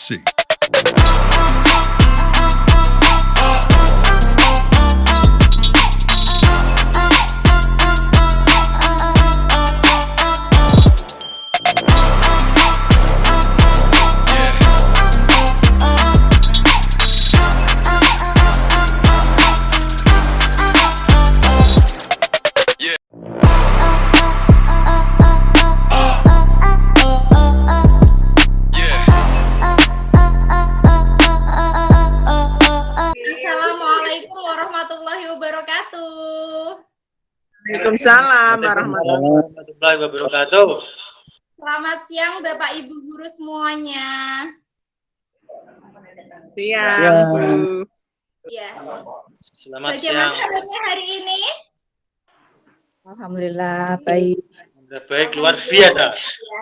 Produksi. Assalamualaikum warahmatullahi wabarakatuh. Waalaikumsalam warahmatullahi wabarakatuh. Selamat siang Bapak Ibu guru semuanya. Siang, Bu. Ya. Selamat Bagaimana siang. kabarnya hari ini? Alhamdulillah baik. Udah baik, luar biasa. Ya.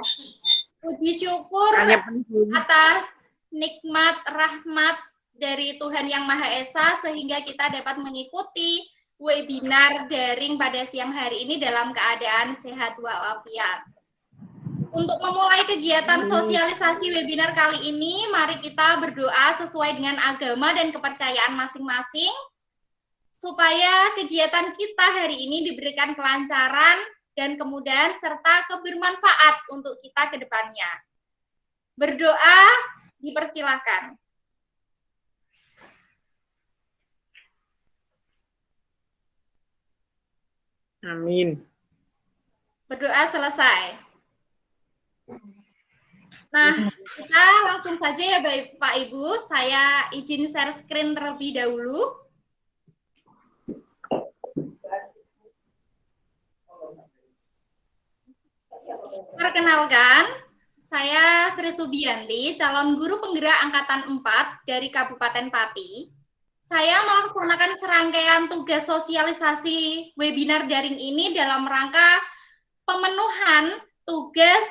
Puji syukur Tanya penting. atas nikmat rahmat dari Tuhan Yang Maha Esa sehingga kita dapat mengikuti webinar daring pada siang hari ini dalam keadaan sehat walafiat. Untuk memulai kegiatan sosialisasi webinar kali ini, mari kita berdoa sesuai dengan agama dan kepercayaan masing-masing supaya kegiatan kita hari ini diberikan kelancaran dan kemudahan serta kebermanfaat untuk kita ke depannya. Berdoa dipersilahkan. Amin. Berdoa selesai. Nah, kita langsung saja ya Bapak Ibu. Saya izin share screen terlebih dahulu. Perkenalkan, saya Sri Subianti, calon guru penggerak Angkatan 4 dari Kabupaten Pati. Saya melaksanakan serangkaian tugas sosialisasi webinar daring ini dalam rangka pemenuhan tugas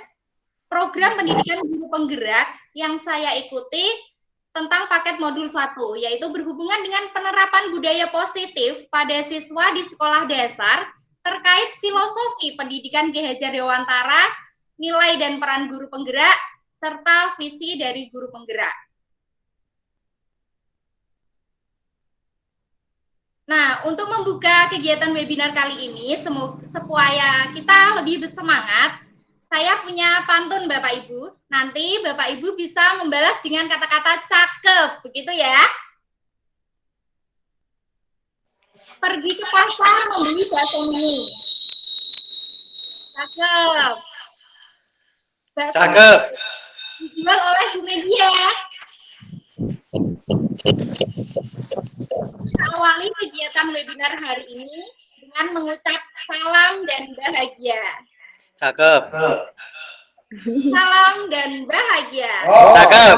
program pendidikan guru penggerak yang saya ikuti tentang paket modul 1, yaitu berhubungan dengan penerapan budaya positif pada siswa di sekolah dasar terkait filosofi pendidikan Ki Hajar Dewantara, nilai dan peran guru penggerak, serta visi dari guru penggerak. Nah, untuk membuka kegiatan webinar kali ini, supaya kita lebih bersemangat, saya punya pantun Bapak Ibu. Nanti Bapak Ibu bisa membalas dengan kata-kata cakep, begitu ya. Pergi ke pasar membeli bakso mie. Cakep. Bakso Cakep. dijual oleh Bu Media. Awali kegiatan webinar hari ini dengan mengucap salam dan bahagia. Cakep. Salam dan bahagia. Cakep.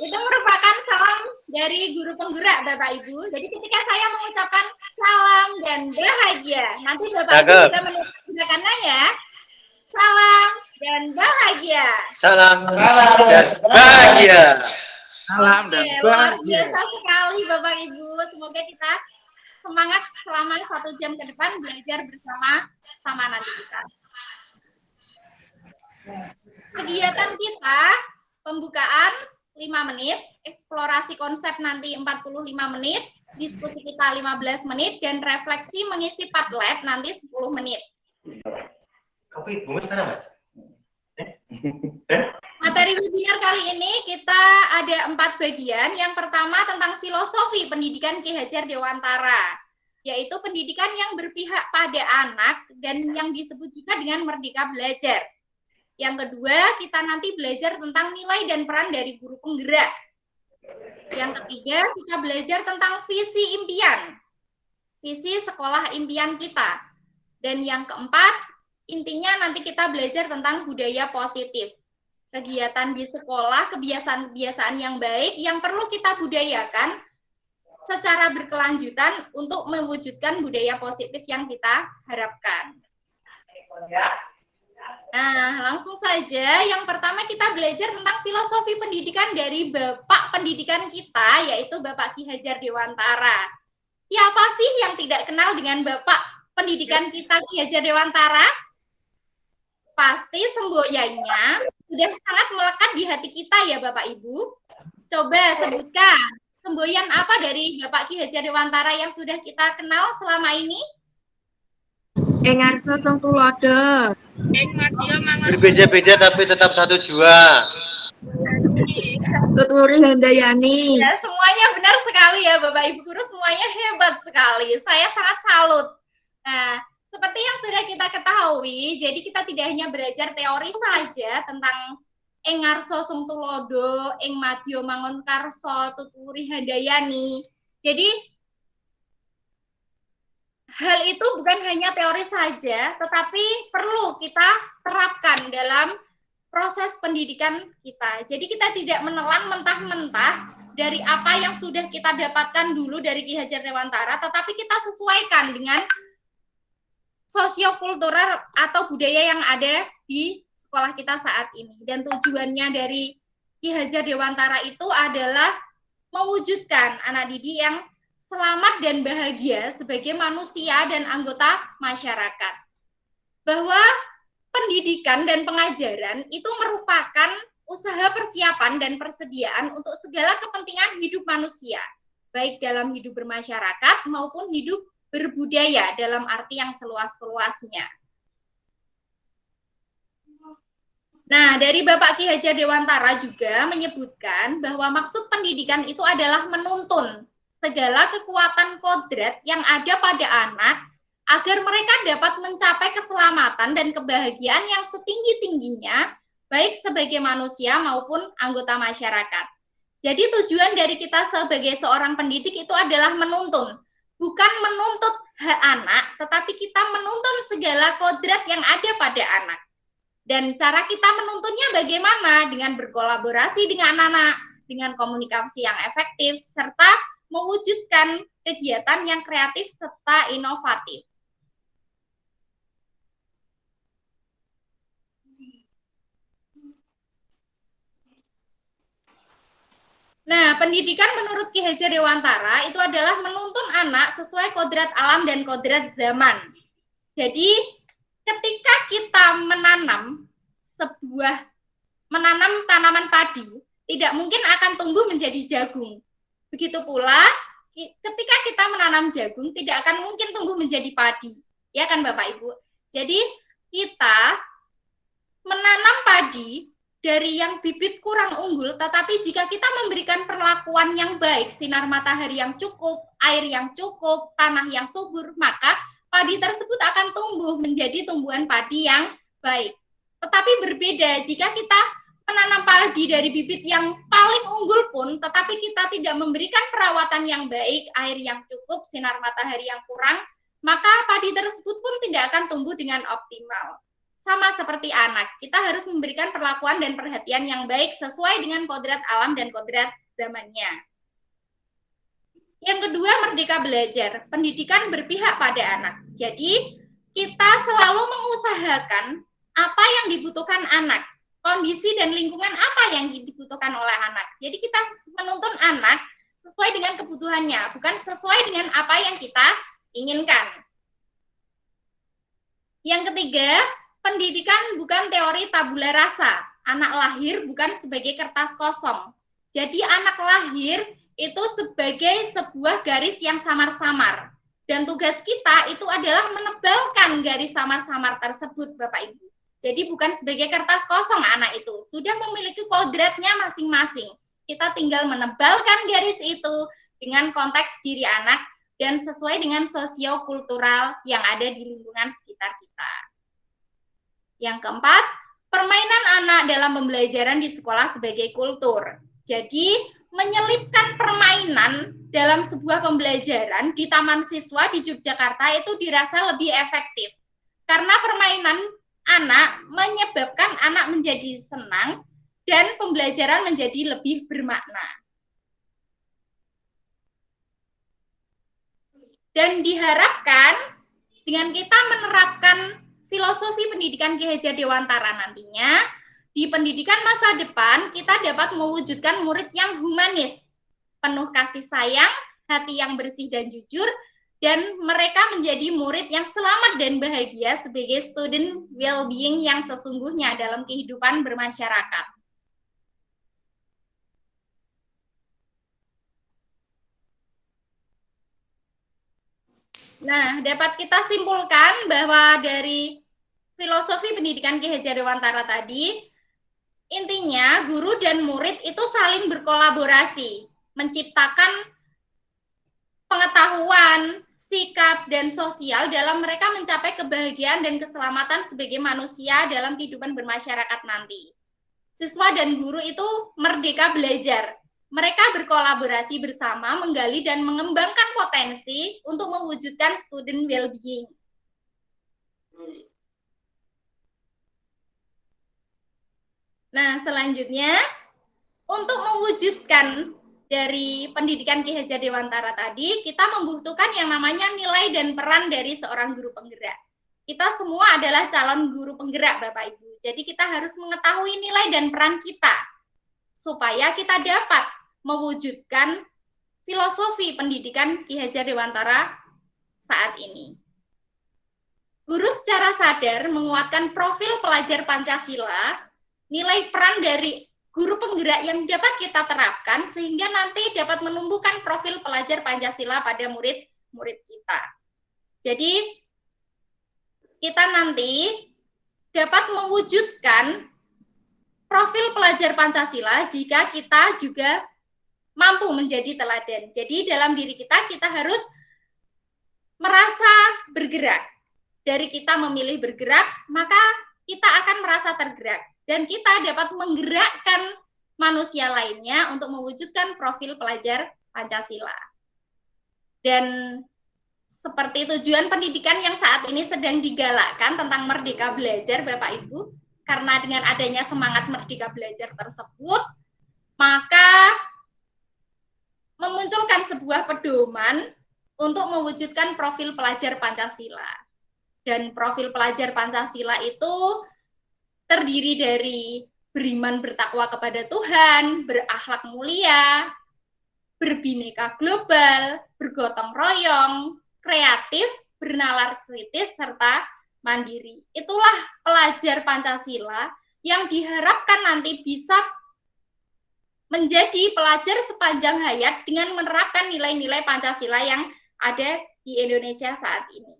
Itu merupakan salam dari guru penggerak Bapak Ibu. Jadi ketika saya mengucapkan salam dan bahagia, nanti Bapak Ibu bisa menggunakannya ya. Salam dan bahagia. Salam dan bahagia. Salam dan Oke, luar bahagia. biasa sekali Bapak Ibu. Semoga kita semangat selama 1 jam ke depan belajar bersama nanti kita. Kegiatan kita, pembukaan 5 menit, eksplorasi konsep nanti 45 menit, diskusi kita 15 menit, dan refleksi mengisi Padlet nanti 10 menit. Kopi bungkus mana, Mas? Materi webinar kali ini kita ada 4 bagian. Yang pertama tentang filosofi pendidikan Ki Hajar Dewantara, yaitu pendidikan yang berpihak pada anak dan yang disebut juga dengan merdeka belajar. Yang kedua, kita nanti belajar tentang nilai dan peran dari guru penggerak. Yang ketiga, kita belajar tentang visi impian, visi sekolah impian kita. Dan yang keempat, intinya nanti kita belajar tentang budaya positif. Kegiatan di sekolah, kebiasaan-kebiasaan yang baik yang perlu kita budayakan secara berkelanjutan untuk mewujudkan budaya positif yang kita harapkan. Nah, langsung saja. Yang pertama kita belajar tentang filosofi pendidikan dari Bapak pendidikan kita, yaitu Bapak Ki Hajar Dewantara. Siapa sih yang tidak kenal dengan Bapak pendidikan kita Ki Hajar Dewantara? Pasti semboyanya sudah sangat melekat di hati kita ya Bapak Ibu. Coba sebutkan semboyan apa dari Bapak Ki Hajar Dewantara yang sudah kita kenal selama ini? Engarso Song Tulodo. Berbeda-beda tapi tetap satu jua. Tuturi Handayani. Ya, semuanya benar sekali ya Bapak Ibu guru, semuanya hebat sekali. Saya sangat salut. Nah, seperti yang sudah kita ketahui, jadi kita tidak hanya belajar teori saja tentang Engarso Song Tulodo, Eng Madyo Mangun Karso, Tuturi Handayani. Jadi hal itu bukan hanya teori saja, tetapi perlu kita terapkan dalam proses pendidikan kita. Jadi kita tidak menelan mentah-mentah dari apa yang sudah kita dapatkan dulu dari Ki Hajar Dewantara, tetapi kita sesuaikan dengan sosiokultural atau budaya yang ada di sekolah kita saat ini. Dan tujuannya dari Ki Hajar Dewantara itu adalah mewujudkan anak didik yang selamat dan bahagia sebagai manusia dan anggota masyarakat. Bahwa pendidikan dan pengajaran itu merupakan usaha persiapan dan persediaan untuk segala kepentingan hidup manusia, baik dalam hidup bermasyarakat maupun hidup berbudaya dalam arti yang seluas-luasnya. Nah, dari Bapak Ki Hajar Dewantara juga menyebutkan bahwa maksud pendidikan itu adalah menuntun segala kekuatan kodrat yang ada pada anak agar mereka dapat mencapai keselamatan dan kebahagiaan yang setinggi-tingginya, baik sebagai manusia maupun anggota masyarakat. Jadi tujuan dari kita sebagai seorang pendidik itu adalah menuntun, bukan menuntut hak anak, tetapi kita menuntun segala kodrat yang ada pada anak. Dan cara kita menuntunnya bagaimana? Dengan berkolaborasi dengan anak, dengan komunikasi yang efektif, serta mewujudkan kegiatan yang kreatif serta inovatif. Nah, pendidikan menurut Ki Hajar Dewantara itu adalah menuntun anak sesuai kodrat alam dan kodrat zaman. Jadi, ketika kita menanam tanaman padi, tidak mungkin akan tumbuh menjadi jagung. Begitu pula, ketika kita menanam jagung, tidak akan mungkin tumbuh menjadi padi. Ya kan Bapak Ibu? Jadi, kita menanam padi dari yang bibit kurang unggul, tetapi jika kita memberikan perlakuan yang baik, sinar matahari yang cukup, air yang cukup, tanah yang subur, maka padi tersebut akan tumbuh menjadi tumbuhan padi yang baik. Tetapi berbeda jika kita menanam padi dari bibit yang paling unggul pun, tetapi kita tidak memberikan perawatan yang baik, air yang cukup, sinar matahari yang kurang, maka padi tersebut pun tidak akan tumbuh dengan optimal. Sama seperti anak, kita harus memberikan perlakuan dan perhatian yang baik sesuai dengan kodrat alam dan kodrat zamannya. Yang kedua, merdeka belajar. Pendidikan berpihak pada anak. Jadi, kita selalu mengusahakan apa yang dibutuhkan anak, kondisi dan lingkungan apa yang dibutuhkan oleh anak. Jadi, kita menuntun anak sesuai dengan kebutuhannya, bukan sesuai dengan apa yang kita inginkan. Yang ketiga, pendidikan bukan teori tabula rasa. Anak lahir bukan sebagai kertas kosong. Jadi anak lahir itu sebagai sebuah garis yang samar-samar. Dan tugas kita itu adalah menebalkan garis samar-samar tersebut, Bapak Ibu. Jadi bukan sebagai kertas kosong anak itu. Sudah memiliki kodratnya masing-masing. Kita tinggal menebalkan garis itu dengan konteks diri anak dan sesuai dengan sosiokultural yang ada di lingkungan sekitar kita. Yang keempat, permainan anak dalam pembelajaran di sekolah sebagai kultur. Jadi, menyelipkan permainan dalam sebuah pembelajaran di taman siswa di Yogyakarta itu dirasa lebih efektif. Karena permainan anak menyebabkan anak menjadi senang dan pembelajaran menjadi lebih bermakna. Dan diharapkan dengan kita menerapkan filosofi pendidikan Ki Hajar Dewantara nantinya, di pendidikan masa depan kita dapat mewujudkan murid yang humanis, penuh kasih sayang, hati yang bersih dan jujur, dan mereka menjadi murid yang selamat dan bahagia sebagai student well-being yang sesungguhnya dalam kehidupan bermasyarakat. Nah, dapat kita simpulkan bahwa dari filosofi pendidikan Ki Hajar Dewantara tadi, intinya guru dan murid itu saling berkolaborasi, menciptakan pengetahuan, sikap, dan sosial dalam mereka mencapai kebahagiaan dan keselamatan sebagai manusia dalam kehidupan bermasyarakat nanti. Siswa dan guru itu merdeka belajar. Mereka berkolaborasi bersama, menggali dan mengembangkan potensi untuk mewujudkan student well-being. Nah, selanjutnya, untuk mewujudkan dari pendidikan Ki Hajar Dewantara tadi, kita membutuhkan yang namanya nilai dan peran dari seorang guru penggerak. Kita semua adalah calon guru penggerak, Bapak Ibu. Jadi kita harus mengetahui nilai dan peran kita, supaya kita dapat mewujudkan filosofi pendidikan Ki Hajar Dewantara saat ini. Guru secara sadar menguatkan profil pelajar Pancasila, nilai peran dari guru penggerak yang dapat kita terapkan sehingga nanti dapat menumbuhkan profil pelajar Pancasila pada murid-murid kita. Jadi kita nanti dapat mewujudkan profil pelajar Pancasila jika kita juga mampu menjadi teladan. Jadi dalam diri kita harus merasa bergerak. Dari kita memilih bergerak, maka kita akan merasa tergerak. Dan kita dapat menggerakkan manusia lainnya untuk mewujudkan profil pelajar Pancasila. Dan seperti tujuan pendidikan yang saat ini sedang digalakkan tentang merdeka belajar, Bapak Ibu, karena dengan adanya semangat merdeka belajar tersebut, maka memunculkan sebuah pedoman untuk mewujudkan profil pelajar Pancasila. Dan profil pelajar Pancasila itu terdiri dari beriman bertakwa kepada Tuhan, berakhlak mulia, berbineka global, bergotong royong, kreatif, bernalar kritis, serta mandiri. Itulah pelajar Pancasila yang diharapkan nanti bisa menjadi pelajar sepanjang hayat dengan menerapkan nilai-nilai Pancasila yang ada di Indonesia saat ini.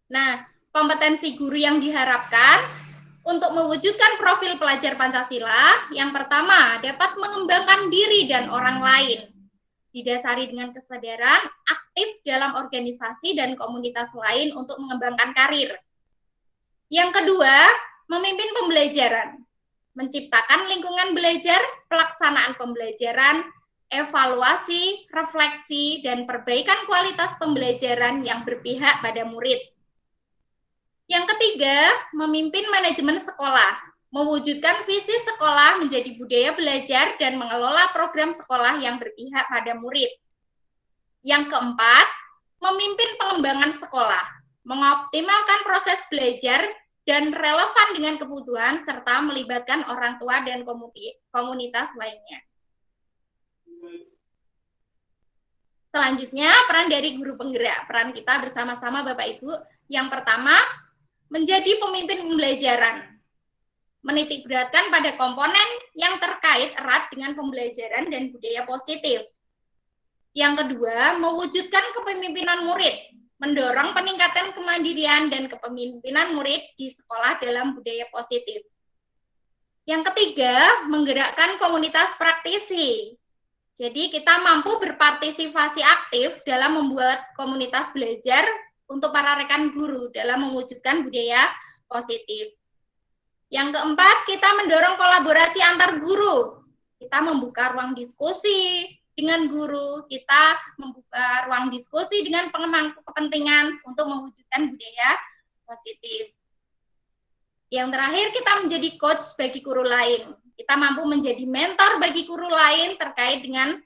Nah, kompetensi guru yang diharapkan untuk mewujudkan profil pelajar Pancasila, yang pertama dapat mengembangkan diri dan orang lain, didasari dengan kesadaran aktif dalam organisasi dan komunitas lain untuk mengembangkan karir. Yang kedua, memimpin pembelajaran, menciptakan lingkungan belajar, pelaksanaan pembelajaran, evaluasi, refleksi, dan perbaikan kualitas pembelajaran yang berpihak pada murid. Yang ketiga, memimpin manajemen sekolah, mewujudkan visi sekolah menjadi budaya belajar dan mengelola program sekolah yang berpihak pada murid. Yang keempat, memimpin pengembangan sekolah, mengoptimalkan proses belajar dan relevan dengan kebutuhan serta melibatkan orang tua dan komunitas lainnya. Selanjutnya, peran dari guru penggerak. Peran kita bersama-sama Bapak Ibu. Yang pertama, menjadi pemimpin pembelajaran, menitikberatkan pada komponen yang terkait erat dengan pembelajaran dan budaya positif. Yang kedua, mewujudkan kepemimpinan murid, mendorong peningkatan kemandirian dan kepemimpinan murid di sekolah dalam budaya positif. Yang ketiga, menggerakkan komunitas praktisi. Jadi kita mampu berpartisipasi aktif dalam membuat komunitas belajar untuk para rekan guru dalam mewujudkan budaya positif. Yang keempat, kita mendorong kolaborasi antar guru. Kita membuka ruang diskusi dengan guru, kita membuka ruang diskusi dengan pemangku kepentingan untuk mewujudkan budaya positif. Yang terakhir, kita menjadi coach bagi guru lain. Kita mampu menjadi mentor bagi guru lain terkait dengan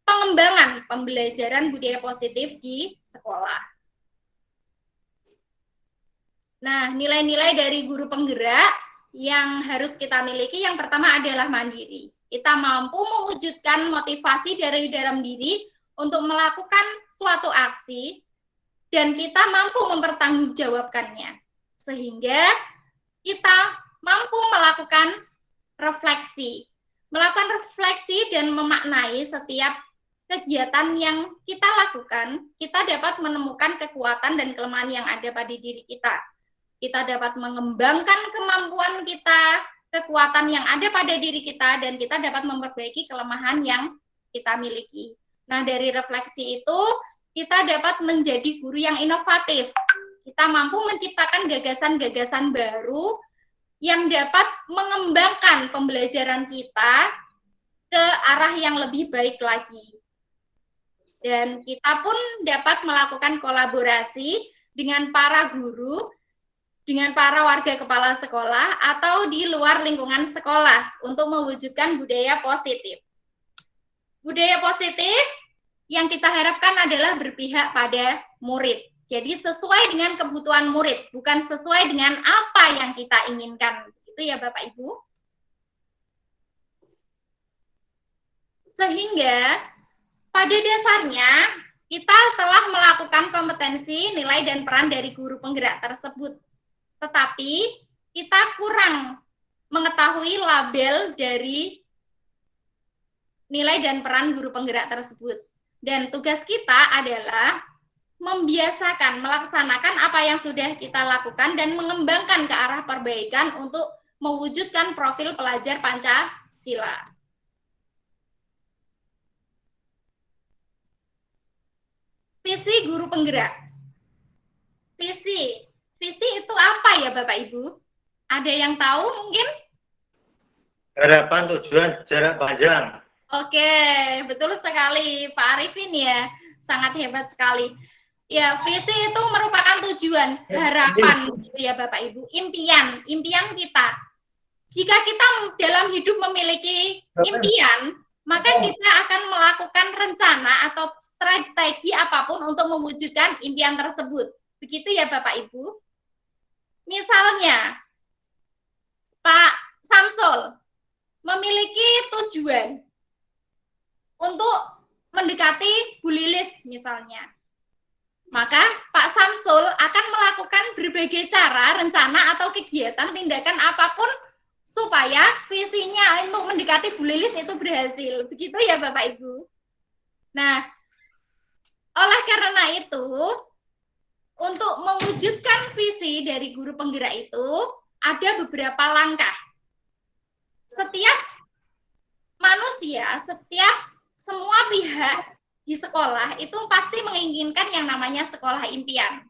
pengembangan pembelajaran budaya positif di sekolah. Nah, nilai-nilai dari guru penggerak yang harus kita miliki yang pertama adalah mandiri. Kita mampu mewujudkan motivasi dari dalam diri untuk melakukan suatu aksi dan kita mampu mempertanggungjawabkannya. Sehingga kita mampu melakukan refleksi. Melakukan refleksi dan memaknai setiap kegiatan yang kita lakukan, kita dapat menemukan kekuatan dan kelemahan yang ada pada diri kita. Kita dapat mengembangkan kemampuan kita, kekuatan yang ada pada diri kita, dan kita dapat memperbaiki kelemahan yang kita miliki. Nah, dari refleksi itu, kita dapat menjadi guru yang inovatif. Kita mampu menciptakan gagasan-gagasan baru yang dapat mengembangkan pembelajaran kita ke arah yang lebih baik lagi. Dan kita pun dapat melakukan kolaborasi dengan para guru, dengan para warga kepala sekolah, atau di luar lingkungan sekolah untuk mewujudkan budaya positif. Budaya positif yang kita harapkan adalah berpihak pada murid. Jadi sesuai dengan kebutuhan murid, bukan sesuai dengan apa yang kita inginkan. Itu ya Bapak Ibu. Sehingga pada dasarnya kita telah melakukan kompetensi, nilai, dan peran dari guru penggerak tersebut. Tetapi kita kurang mengetahui label dari nilai dan peran guru penggerak tersebut. Dan tugas kita adalah membiasakan, melaksanakan apa yang sudah kita lakukan dan mengembangkan ke arah perbaikan untuk mewujudkan profil pelajar Pancasila. Visi guru penggerak. Visi itu apa ya Bapak Ibu? Ada yang tahu mungkin? Harapan tujuan jarak panjang. Oke, betul sekali Pak Arifin ya. Sangat hebat sekali. Ya, visi itu merupakan tujuan, harapan gitu ya Bapak Ibu, impian kita. Jika kita dalam hidup memiliki impian, maka kita akan melakukan rencana atau strategi apapun untuk mewujudkan impian tersebut. Begitu ya Bapak Ibu. Misalnya, Pak Samsul memiliki tujuan untuk mendekati Bu Lilis misalnya. Maka Pak Samsul akan melakukan berbagai cara, rencana, atau kegiatan, tindakan apapun supaya visinya untuk mendekati Bu Lilis itu berhasil. Begitu ya Bapak Ibu. Nah, oleh karena itu, untuk mewujudkan visi dari guru penggerak itu, ada beberapa langkah. Setiap manusia, semua pihak di sekolah itu pasti menginginkan yang namanya sekolah impian.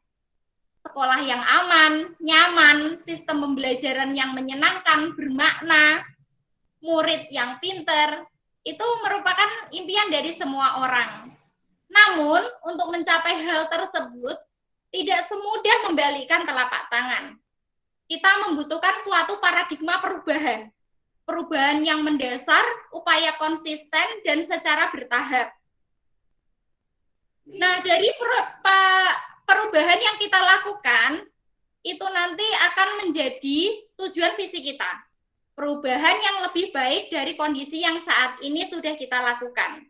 Sekolah yang aman, nyaman, sistem pembelajaran yang menyenangkan, bermakna, murid yang pinter, itu merupakan impian dari semua orang. Namun, untuk mencapai hal tersebut, tidak semudah membalikkan telapak tangan. Kita membutuhkan suatu paradigma perubahan. Perubahan yang mendasar, upaya konsisten, dan secara bertahap. Nah, dari perubahan yang kita lakukan, itu nanti akan menjadi tujuan visi kita. Perubahan yang lebih baik dari kondisi yang saat ini sudah kita lakukan.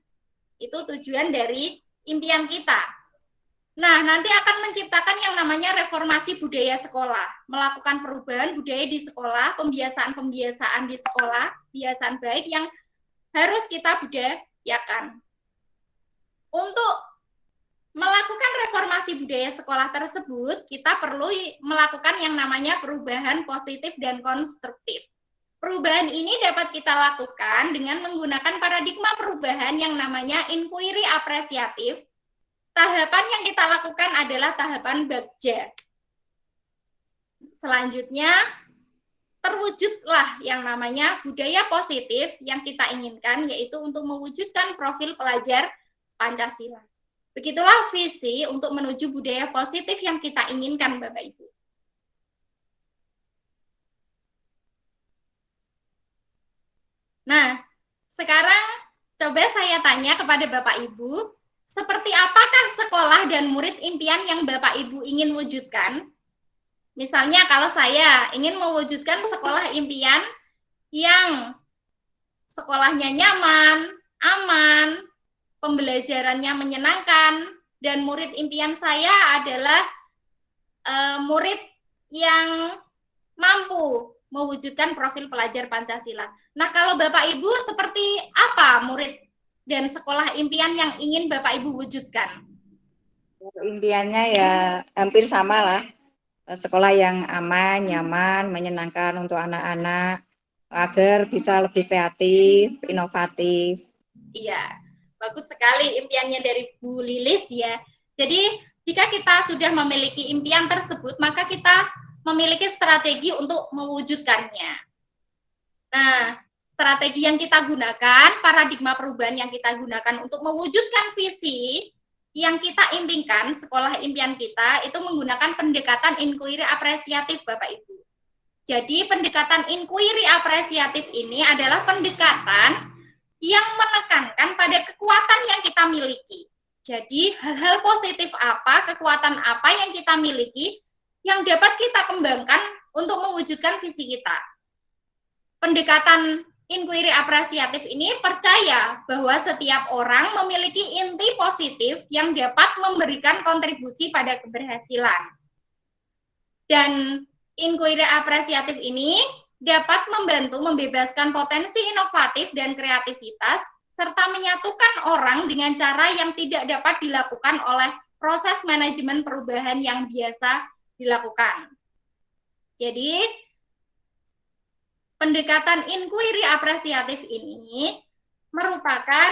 Itu tujuan dari impian kita. Nah, nanti akan menciptakan yang namanya reformasi budaya sekolah. Melakukan perubahan budaya di sekolah, pembiasaan-pembiasaan di sekolah, kebiasaan baik yang harus kita budayakan. Untuk melakukan reformasi budaya sekolah tersebut, kita perlu melakukan yang namanya perubahan positif dan konstruktif. Perubahan ini dapat kita lakukan dengan menggunakan paradigma perubahan yang namanya inquiry apresiatif. Tahapan yang kita lakukan adalah tahapan bagja. Selanjutnya, terwujudlah yang namanya budaya positif yang kita inginkan, yaitu untuk mewujudkan profil pelajar Pancasila. Begitulah visi untuk menuju budaya positif yang kita inginkan, Bapak Ibu. Nah, sekarang coba saya tanya kepada Bapak Ibu, seperti apakah sekolah dan murid impian yang Bapak Ibu ingin wujudkan? Misalnya kalau saya ingin mewujudkan sekolah impian yang sekolahnya nyaman, aman, pembelajarannya menyenangkan, dan murid impian saya adalah murid yang mampu mewujudkan profil pelajar Pancasila. Nah, kalau Bapak Ibu seperti apa murid dan sekolah impian yang ingin Bapak Ibu wujudkan? Impiannya ya hampir sama lah. Sekolah yang aman, nyaman, menyenangkan untuk anak-anak agar bisa lebih kreatif, inovatif. Iya, bagus sekali impiannya dari Bu Lilis ya. Jadi jika kita sudah memiliki impian tersebut, maka kita memiliki strategi untuk mewujudkannya. Nah, strategi yang kita gunakan, paradigma perubahan yang kita gunakan untuk mewujudkan visi yang kita impikan, sekolah impian kita, itu menggunakan pendekatan inquiry apresiatif, Bapak Ibu. Jadi pendekatan inquiry apresiatif ini adalah pendekatan yang menekankan pada kekuatan yang kita miliki. Jadi hal-hal positif apa, kekuatan apa yang kita miliki yang dapat kita kembangkan untuk mewujudkan visi kita. Pendekatan inquiry apresiatif ini percaya bahwa setiap orang memiliki inti positif yang dapat memberikan kontribusi pada keberhasilan. Dan inquiry apresiatif ini dapat membantu membebaskan potensi inovatif dan kreativitas, serta menyatukan orang dengan cara yang tidak dapat dilakukan oleh proses manajemen perubahan yang biasa dilakukan. Jadi, pendekatan inquiry apresiatif ini merupakan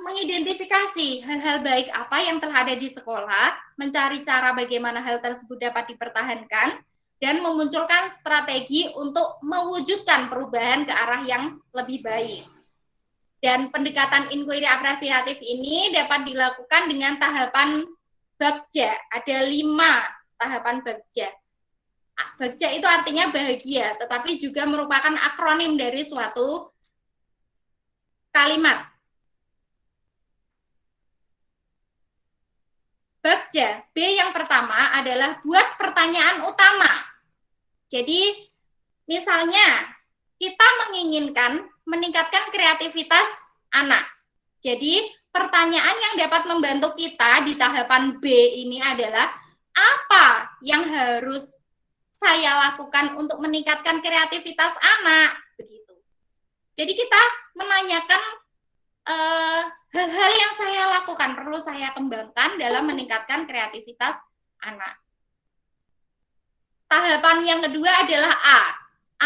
mengidentifikasi hal-hal baik apa yang telah ada di sekolah, mencari cara bagaimana hal tersebut dapat dipertahankan, dan memunculkan strategi untuk mewujudkan perubahan ke arah yang lebih baik. Dan pendekatan inquiry apresiatif ini dapat dilakukan dengan tahapan Bagja. Ada 5 tahapan Bagja. Bagja itu artinya bahagia, tetapi juga merupakan akronim dari suatu kalimat. Bagja, B yang pertama adalah buat pertanyaan utama. Jadi, misalnya kita menginginkan meningkatkan kreativitas anak. Jadi, pertanyaan yang dapat membantu kita di tahapan B ini adalah apa yang harus saya lakukan untuk meningkatkan kreativitas anak, begitu. Jadi kita menanyakan hal-hal yang saya lakukan perlu saya kembangkan dalam meningkatkan kreativitas anak. Tahapan yang kedua adalah A,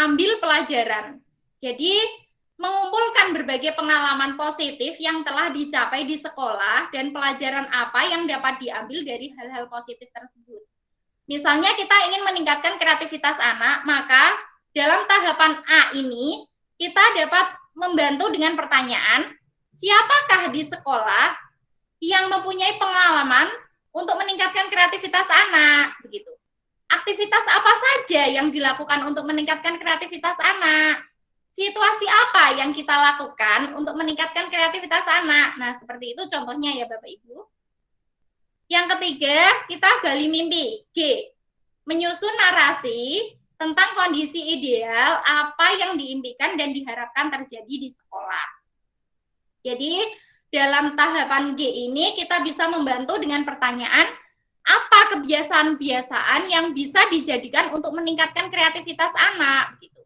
ambil pelajaran. Jadi mengumpulkan berbagai pengalaman positif yang telah dicapai di sekolah dan pelajaran apa yang dapat diambil dari hal-hal positif tersebut. Misalnya kita ingin meningkatkan kreativitas anak, maka dalam tahapan A ini kita dapat membantu dengan pertanyaan, siapakah di sekolah yang mempunyai pengalaman untuk meningkatkan kreativitas anak, begitu. Aktivitas apa saja yang dilakukan untuk meningkatkan kreativitas anak? Situasi apa yang kita lakukan untuk meningkatkan kreativitas anak? Nah, seperti itu contohnya ya Bapak Ibu. Yang ketiga, kita gali mimpi. G, menyusun narasi tentang kondisi ideal apa yang diimpikan dan diharapkan terjadi di sekolah. Jadi, dalam tahapan G ini kita bisa membantu dengan pertanyaan, apa kebiasaan-kebiasaan yang bisa dijadikan untuk meningkatkan kreativitas anak, gitu.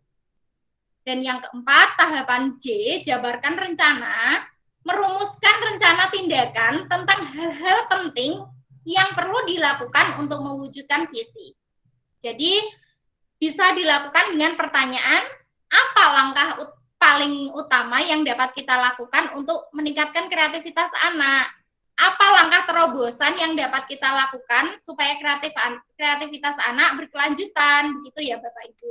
Dan yang keempat, tahapan J, jabarkan rencana, merumuskan rencana tindakan tentang hal-hal penting yang perlu dilakukan untuk mewujudkan visi. Jadi, bisa dilakukan dengan pertanyaan, apa langkah paling utama yang dapat kita lakukan untuk meningkatkan kreativitas anak? Apa langkah terobosan yang dapat kita lakukan supaya kreativitas anak berkelanjutan, begitu ya Bapak Ibu.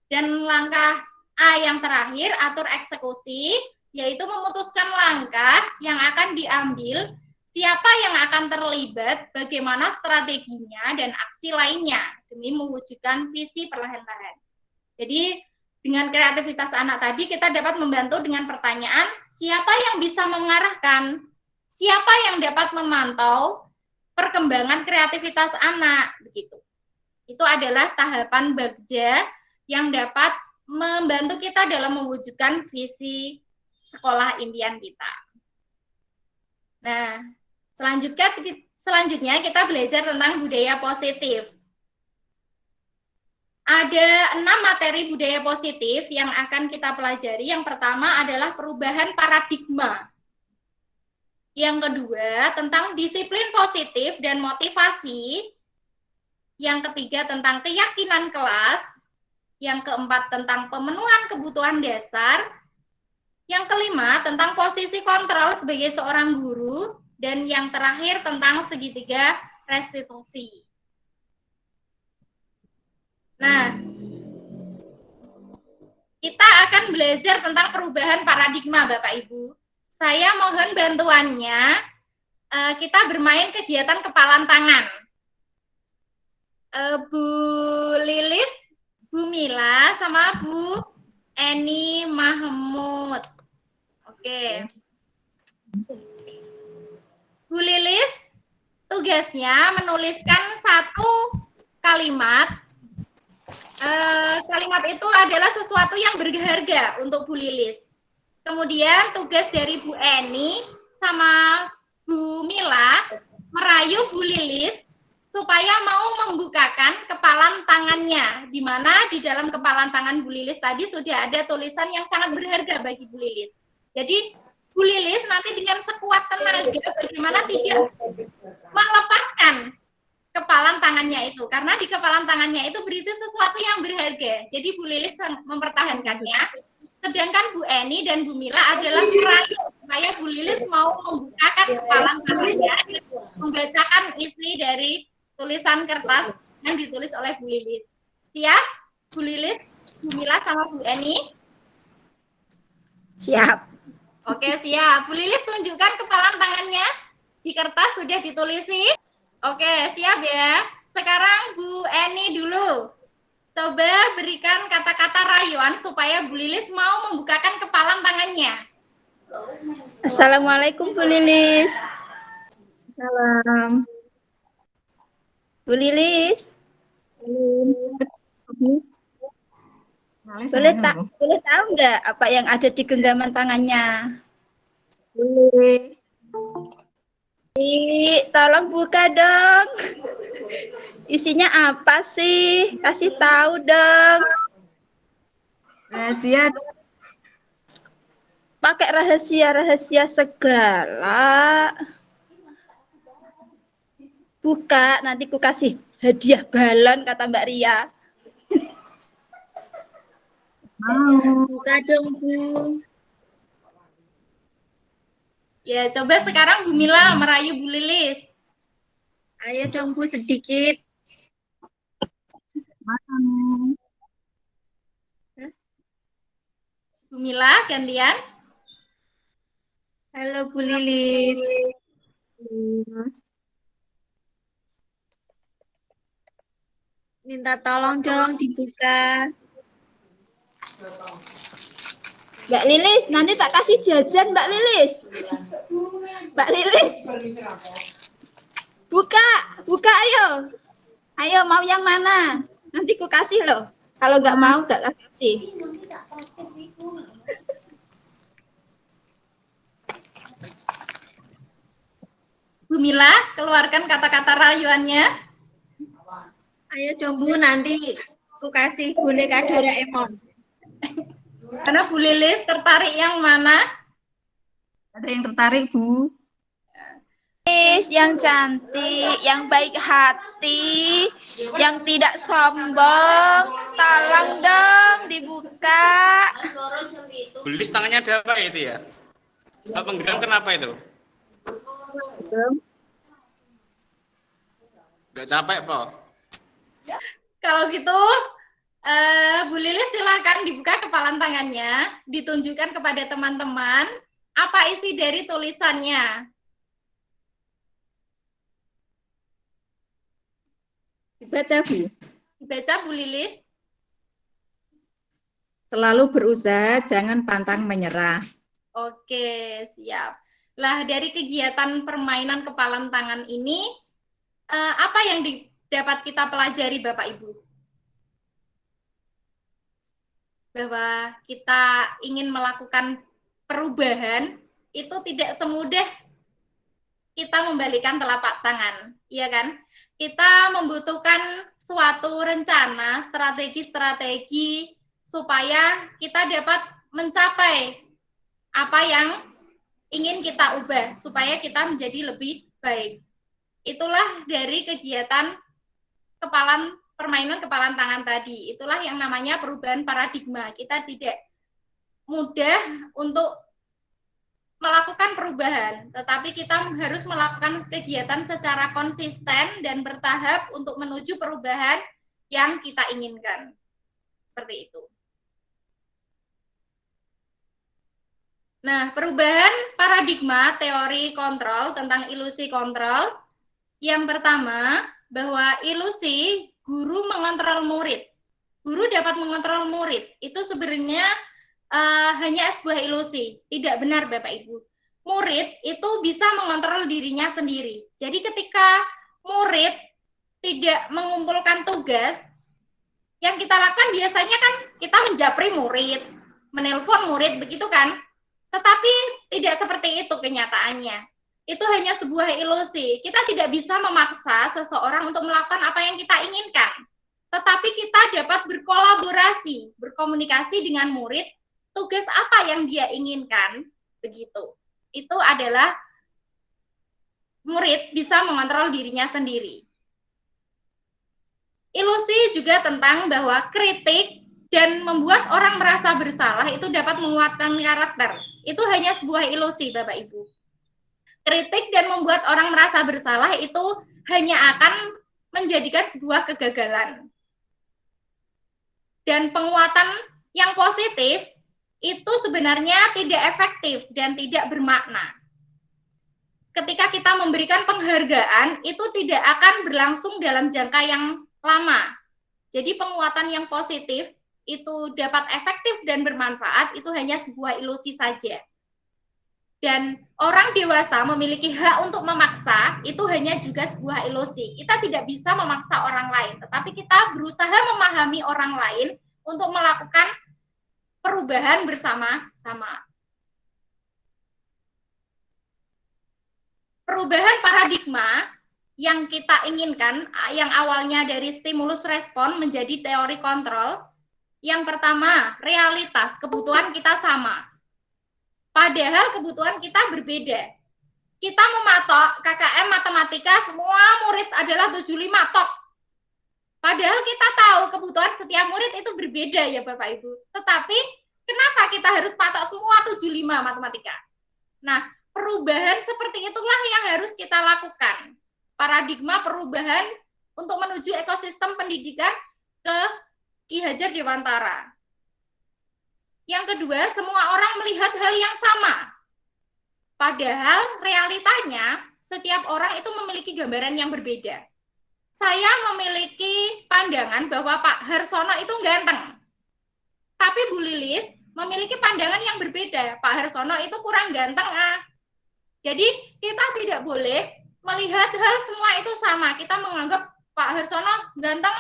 Dan langkah A yang terakhir, atur eksekusi, yaitu memutuskan langkah yang akan diambil, siapa yang akan terlibat, bagaimana strateginya, dan aksi lainnya demi mewujudkan visi perlahan-lahan. Jadi, dengan kreativitas anak tadi, kita dapat membantu dengan pertanyaan, siapa yang bisa mengarahkan, siapa yang dapat memantau perkembangan kreativitas anak, begitu. Itu adalah tahapan Bagja yang dapat membantu kita dalam mewujudkan visi sekolah impian kita. Nah, selanjutnya kita belajar tentang budaya positif. Ada 6 materi budaya positif yang akan kita pelajari. Yang pertama adalah perubahan paradigma. Yang kedua, tentang disiplin positif dan motivasi. Yang ketiga, tentang keyakinan kelas. Yang keempat, tentang pemenuhan kebutuhan dasar. Yang kelima, tentang posisi kontrol sebagai seorang guru. Dan yang terakhir, tentang segitiga restitusi. Nah, kita akan belajar tentang perubahan paradigma, Bapak Ibu. Saya mohon bantuannya, kita bermain kegiatan kepalan tangan. Bu Lilis, Bu Mila, sama Bu Eni Mahmud. Oke. Bu Lilis, tugasnya menuliskan satu kalimat. Kalimat itu adalah sesuatu yang berharga untuk Bu Lilis. Kemudian tugas dari Bu Eni sama Bu Mila merayu Bu Lilis supaya mau membukakan kepalan tangannya, di mana di dalam kepalan tangan Bu Lilis tadi sudah ada tulisan yang sangat berharga bagi Bu Lilis. Jadi Bu Lilis nanti dengan sekuat tenaga bagaimana tidak melepaskan kepalan tangannya itu, karena di kepalan tangannya itu berisi sesuatu yang berharga. Jadi Bu Lilis mempertahankannya, sedangkan Bu Eni dan Bu Mila adalah merayu supaya Bu Lilis mau membukakan kepalan tangannya, membacakan isi dari tulisan kertas yang ditulis oleh Bu Lilis. Siap? Bu Lilis, Bu Mila, sama Bu Eni? Siap. Oke, siap. Bu Lilis tunjukkan kepalan tangannya. Di kertas sudah ditulisi. Oke, siap ya. Sekarang Bu Eni dulu. Coba berikan kata-kata rayuan supaya Bu Lilis mau membukakan kepalan tangannya. Assalamualaikum Bu Lilis. Salam. Bu Lilis, Boleh boleh tahu nggak apa yang ada di genggaman tangannya? Boleh. Tolong buka dong. Isinya apa sih? Kasih tahu dong. Rahasia. Pakai rahasia-rahasia segala. Buka, nanti ku kasih hadiah balon, kata Mbak Ria. Mau. Buka dong, Bu. Ya, coba sekarang Bu Mila merayu Bu Lilis. Ayo dong, Bu, sedikit. Bu Mila, gantian. Halo Bu Lilis. Minta tolong dong dibuka. Mbak Lilis, nanti tak kasih jajan Mbak Lilis. Mbak Lilis. Buka, buka ayo. Ayo mau yang mana? Nanti ku kasih loh. Kalau nggak mau nggak kasih. Bu Mila, keluarkan kata-kata rayuannya. Ayo dong Bu, nanti ku kasih boneka Doraemon. Karena Bu Lilis tertarik yang mana? Ada yang tertarik Bu? Lilis yang cantik, yang baik hati, yang tidak sombong, tolong dong dibuka. Bulis tangannya ada apa itu ya? Kalau penggenggam kenapa itu? Gak capek, Po? Kalau gitu, Bu Lilis silakan dibuka kepalan tangannya, ditunjukkan kepada teman-teman apa isi dari tulisannya. Dibaca Bu. Dibaca Bu Lilis. Selalu berusaha, jangan pantang menyerah. Oke, siap. Lah, dari kegiatan permainan kepalan tangan ini, apa yang dapat kita pelajari Bapak Ibu? Bahwa kita ingin melakukan perubahan, itu tidak semudah kita membalikkan telapak tangan, iya kan? Kita membutuhkan suatu rencana, strategi-strategi supaya kita dapat mencapai apa yang ingin kita ubah, supaya kita menjadi lebih baik. Itulah dari kegiatan permainan kepalan tangan tadi. Itulah yang namanya perubahan paradigma. Kita tidak mudah untuk melakukan perubahan, tetapi kita harus melakukan kegiatan secara konsisten dan bertahap untuk menuju perubahan yang kita inginkan. Seperti itu. Nah, perubahan paradigma teori kontrol tentang ilusi kontrol. Yang pertama, bahwa ilusi guru mengontrol murid. Guru dapat mengontrol murid. Itu sebenarnya hanya sebuah ilusi. Tidak benar, Bapak Ibu. Murid itu bisa mengontrol dirinya sendiri. Jadi ketika murid tidak mengumpulkan tugas, yang kita lakukan biasanya kan kita menjapri murid, menelpon murid, begitu kan? Tetapi tidak seperti itu kenyataannya. Itu hanya sebuah ilusi. Kita tidak bisa memaksa seseorang untuk melakukan apa yang kita inginkan. Tetapi kita dapat berkolaborasi, berkomunikasi dengan murid, tugas apa yang dia inginkan, begitu. Itu adalah murid bisa mengontrol dirinya sendiri. Ilusi juga tentang bahwa kritik dan membuat orang merasa bersalah itu dapat menguatkan karakter. Itu hanya sebuah ilusi, Bapak Ibu. Kritik dan membuat orang merasa bersalah itu hanya akan menjadikan sebuah kegagalan. Dan penguatan yang positif itu sebenarnya tidak efektif dan tidak bermakna. Ketika kita memberikan penghargaan, itu tidak akan berlangsung dalam jangka yang lama. Jadi penguatan yang positif itu dapat efektif dan bermanfaat, itu hanya sebuah ilusi saja. Dan orang dewasa memiliki hak untuk memaksa, itu hanya juga sebuah ilusi. Kita tidak bisa memaksa orang lain, tetapi kita berusaha memahami orang lain untuk melakukan perubahan bersama-sama. Perubahan paradigma yang kita inginkan, yang awalnya dari stimulus respon menjadi teori kontrol. Yang pertama, realitas, kebutuhan kita sama. Padahal kebutuhan kita berbeda. Kita mematok KKM matematika, semua murid adalah 75 tok. Padahal kita tahu kebutuhan setiap murid itu berbeda ya Bapak Ibu. Tetapi kenapa kita harus patok semua 75 matematika? Nah, perubahan seperti itulah yang harus kita lakukan. Paradigma perubahan untuk menuju ekosistem pendidikan ke Ki Hajar Dewantara. Yang kedua, semua orang melihat hal yang sama. Padahal realitanya setiap orang itu memiliki gambaran yang berbeda. Saya memiliki pandangan bahwa Pak Harsono itu ganteng. Tapi Bu Lilis memiliki pandangan yang berbeda. Pak Harsono itu kurang ganteng. Jadi kita tidak boleh melihat hal semua itu sama. Kita menganggap Pak Harsono ganteng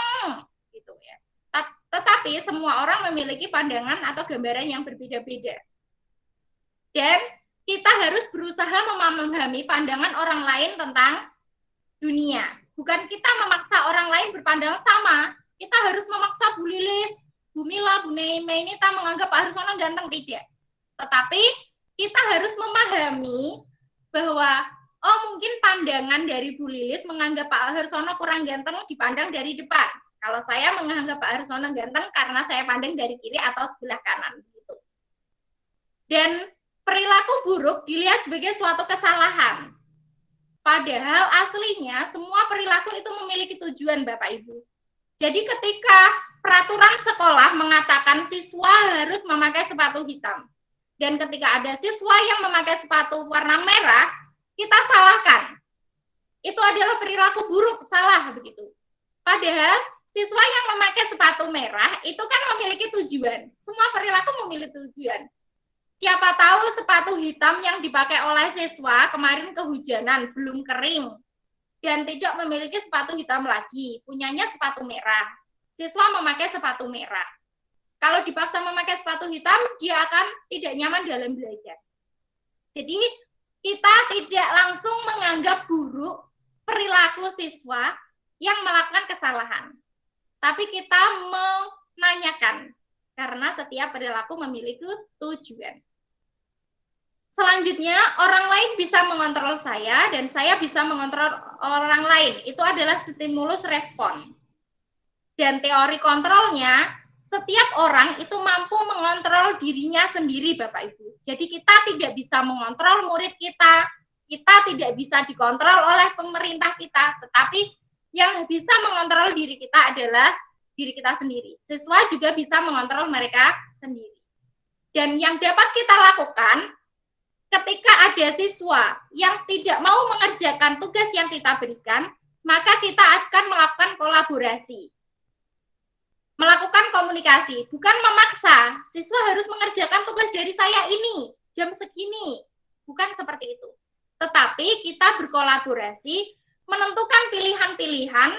gitu ya. Tetapi semua orang memiliki pandangan atau gambaran yang berbeda-beda. Dan kita harus berusaha memahami pandangan orang lain tentang dunia. Bukan kita memaksa orang lain berpandangan sama. Kita harus memaksa Bu Lilis, Bu Mila, Bu Neinita menganggap Pak Harsono ganteng, tidak. Tetapi kita harus memahami bahwa oh mungkin pandangan dari Bu Lilis menganggap Pak Harsono kurang ganteng dipandang dari depan. Kalau saya menganggap Pak Harsono ganteng karena saya pandang dari kiri atau sebelah kanan. Gitu. Dan perilaku buruk dilihat sebagai suatu kesalahan. Padahal aslinya semua perilaku itu memiliki tujuan Bapak Ibu. Jadi ketika peraturan sekolah mengatakan siswa harus memakai sepatu hitam. Dan ketika ada siswa yang memakai sepatu warna merah, kita salahkan. Itu adalah perilaku buruk, salah begitu. Padahal siswa yang memakai sepatu merah itu kan memiliki tujuan. Semua perilaku memiliki tujuan. Siapa tahu sepatu hitam yang dipakai oleh siswa kemarin kehujanan, belum kering, dan tidak memiliki sepatu hitam lagi, punyanya sepatu merah. Siswa memakai sepatu merah. Kalau dipaksa memakai sepatu hitam, dia akan tidak nyaman dalam belajar. Jadi, kita tidak langsung menganggap buruk perilaku siswa yang melakukan kesalahan. Tapi kita menanyakan, karena setiap perilaku memiliki tujuan. Selanjutnya, orang lain bisa mengontrol saya, dan saya bisa mengontrol orang lain. Itu adalah stimulus respon. Dan teori kontrolnya, setiap orang itu mampu mengontrol dirinya sendiri, Bapak Ibu. Jadi kita tidak bisa mengontrol murid kita tidak bisa dikontrol oleh pemerintah kita, tetapi yang bisa mengontrol diri kita adalah diri kita sendiri. Siswa juga bisa mengontrol mereka sendiri. Dan yang dapat kita lakukan, ketika ada siswa yang tidak mau mengerjakan tugas yang kita berikan, maka kita akan melakukan kolaborasi. Melakukan komunikasi, bukan memaksa. Siswa harus mengerjakan tugas dari saya ini, jam segini. Bukan seperti itu. Tetapi kita berkolaborasi, menentukan pilihan-pilihan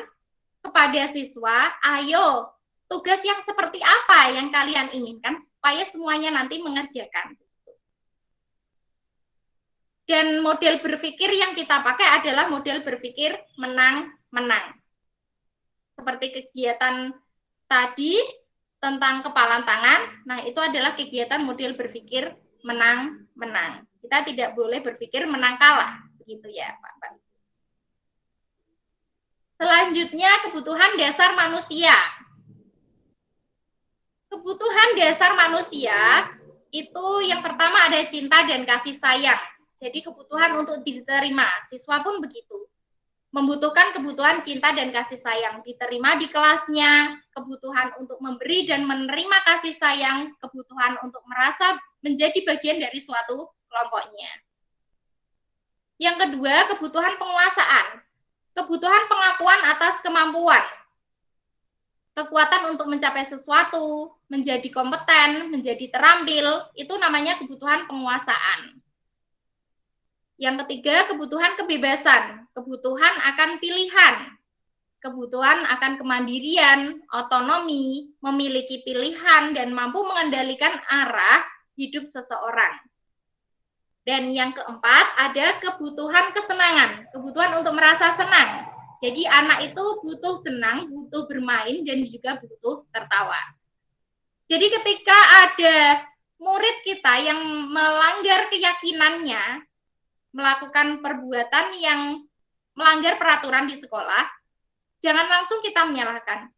kepada siswa, ayo, tugas yang seperti apa yang kalian inginkan, supaya semuanya nanti mengerjakan. Dan model berpikir yang kita pakai adalah model berpikir menang-menang. Seperti kegiatan tadi tentang kepalan tangan, nah itu adalah kegiatan model berpikir menang-menang. Kita tidak boleh berpikir menang kalah, begitu ya Pak. Selanjutnya, kebutuhan dasar manusia. Kebutuhan dasar manusia itu yang pertama ada cinta dan kasih sayang. Jadi kebutuhan untuk diterima, siswa pun begitu. Membutuhkan kebutuhan cinta dan kasih sayang, diterima di kelasnya, kebutuhan untuk memberi dan menerima kasih sayang, kebutuhan untuk merasa menjadi bagian dari suatu kelompoknya. Yang kedua, kebutuhan penguasaan, kebutuhan pengakuan atas kemampuan, kekuatan untuk mencapai sesuatu, menjadi kompeten, menjadi terampil, itu namanya kebutuhan penguasaan. Yang ketiga, kebutuhan kebebasan, kebutuhan akan pilihan, kebutuhan akan kemandirian, otonomi, memiliki pilihan, dan mampu mengendalikan arah hidup seseorang. Dan yang keempat, ada kebutuhan kesenangan, kebutuhan untuk merasa senang. Jadi anak itu butuh senang, butuh bermain, dan juga butuh tertawa. Jadi ketika ada murid kita yang melanggar keyakinannya, melakukan perbuatan yang melanggar peraturan di sekolah, jangan langsung kita menyalahkan.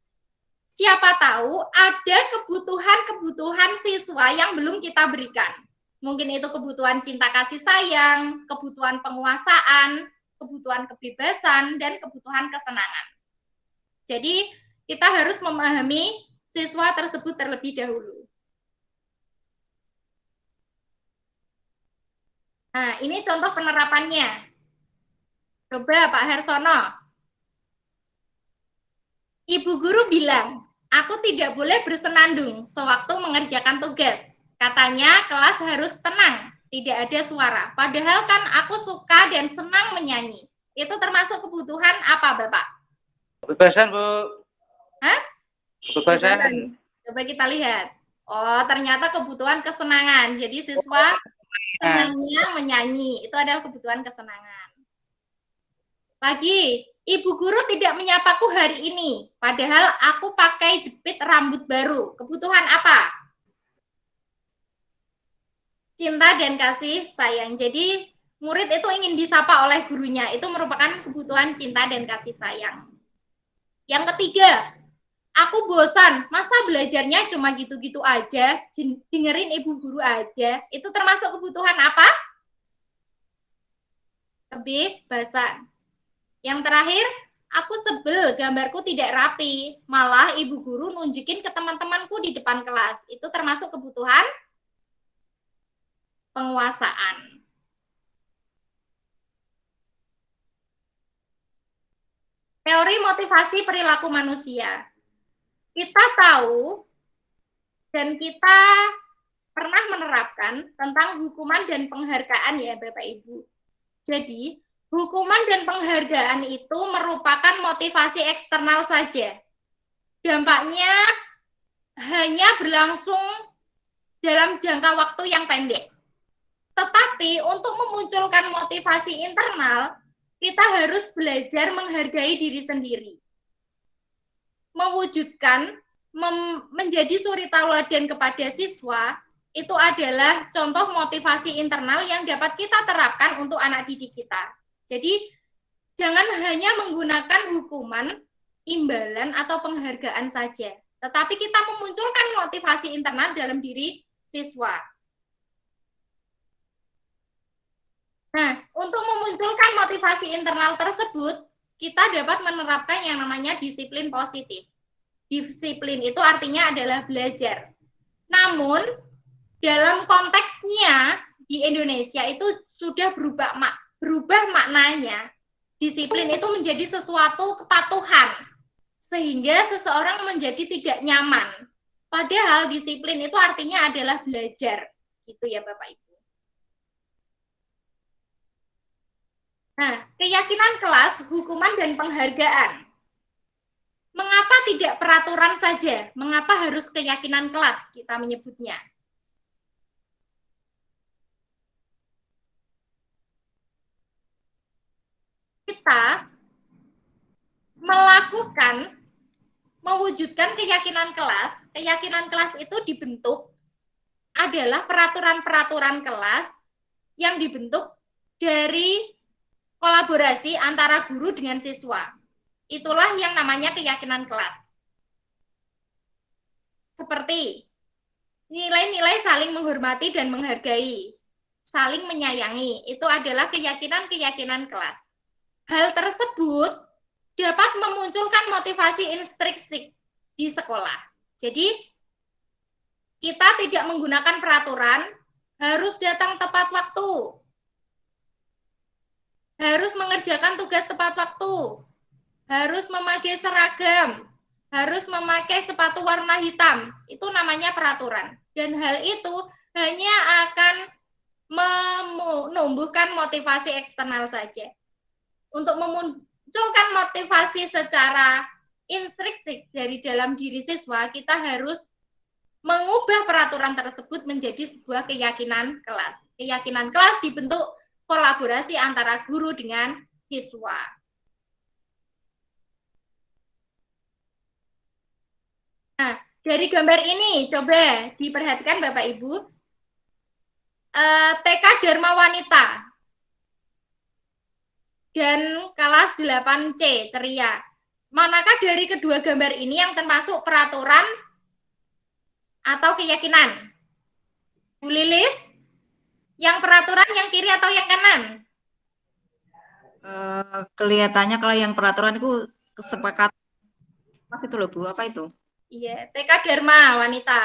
Siapa tahu ada kebutuhan-kebutuhan siswa yang belum kita berikan. Mungkin itu kebutuhan cinta kasih sayang, kebutuhan penguasaan, kebutuhan kebebasan, dan kebutuhan kesenangan. Jadi kita harus memahami siswa tersebut terlebih dahulu. Nah, ini contoh penerapannya. Coba Pak Harsono. Ibu guru bilang, aku tidak boleh bersenandung sewaktu mengerjakan tugas. Katanya kelas harus tenang, tidak ada suara. Padahal kan aku suka dan senang menyanyi. Itu termasuk kebutuhan apa, Bapak? Kebebasan, Bu. Hah? Kebebasan. Coba kita lihat. Oh, ternyata kebutuhan kesenangan. Jadi siswa senangnya menyanyi, itu adalah kebutuhan kesenangan. Lagi, ibu guru tidak menyapaku hari ini, padahal aku pakai jepit rambut baru. Kebutuhan apa? Cinta dan kasih sayang. Jadi murid itu ingin disapa oleh gurunya, itu merupakan kebutuhan cinta dan kasih sayang. Yang ketiga, aku bosan, masa belajarnya cuma gitu-gitu aja, dengerin ibu guru aja. Itu termasuk kebutuhan apa? Kebebasan. Yang terakhir, aku sebel gambarku tidak rapi, malah ibu guru nunjukin ke teman-temanku di depan kelas. Itu termasuk kebutuhan penguasaan. Teori motivasi perilaku manusia. Kita tahu dan kita pernah menerapkan tentang hukuman dan penghargaan ya Bapak Ibu. Jadi, hukuman dan penghargaan itu merupakan motivasi eksternal saja. Dampaknya hanya berlangsung dalam jangka waktu yang pendek. Tetapi untuk memunculkan motivasi internal, kita harus belajar menghargai diri sendiri. Mewujudkan, menjadi suri tauladan kepada siswa, itu adalah contoh motivasi internal yang dapat kita terapkan untuk anak didik kita. Jadi, jangan hanya menggunakan hukuman, imbalan, atau penghargaan saja, tetapi kita memunculkan motivasi internal dalam diri siswa. Nah, untuk memunculkan motivasi internal tersebut, kita dapat menerapkan yang namanya disiplin positif. Disiplin itu artinya adalah belajar. Namun, dalam konteksnya di Indonesia itu sudah berubah maknanya. Disiplin itu menjadi sesuatu kepatuhan, sehingga seseorang menjadi tidak nyaman. Padahal disiplin itu artinya adalah belajar. Gitu ya Bapak Ibu. Nah, keyakinan kelas, hukuman, dan penghargaan. Mengapa tidak peraturan saja? Mengapa harus keyakinan kelas kita menyebutnya? Kita mewujudkan keyakinan kelas itu dibentuk adalah peraturan-peraturan kelas yang dibentuk dari kolaborasi antara guru dengan siswa. Itulah yang namanya keyakinan kelas. Seperti nilai-nilai saling menghormati dan menghargai, saling menyayangi, itu adalah keyakinan-keyakinan kelas. Hal tersebut dapat memunculkan motivasi intrinsik di sekolah. Jadi, kita tidak menggunakan peraturan, harus datang tepat waktu, harus mengerjakan tugas tepat waktu, harus memakai seragam, harus memakai sepatu warna hitam. Itu namanya peraturan. Dan hal itu hanya akan menumbuhkan motivasi eksternal saja. Untuk memunculkan motivasi secara intrinsik dari dalam diri siswa, kita harus mengubah peraturan tersebut menjadi sebuah keyakinan kelas. Keyakinan kelas dibentuk kolaborasi antara guru dengan siswa. Nah, dari gambar ini coba diperhatikan Bapak Ibu. TK Dharma Wanita dan kelas 8C Ceria. Manakah dari kedua gambar ini yang termasuk peraturan atau keyakinan? Bu Lilis? Yang peraturan yang kiri atau yang kanan? Kelihatannya kalau yang peraturan itu kesepakatan. Mas itu loh Bu, apa itu? Iya, TK Dharma Wanita.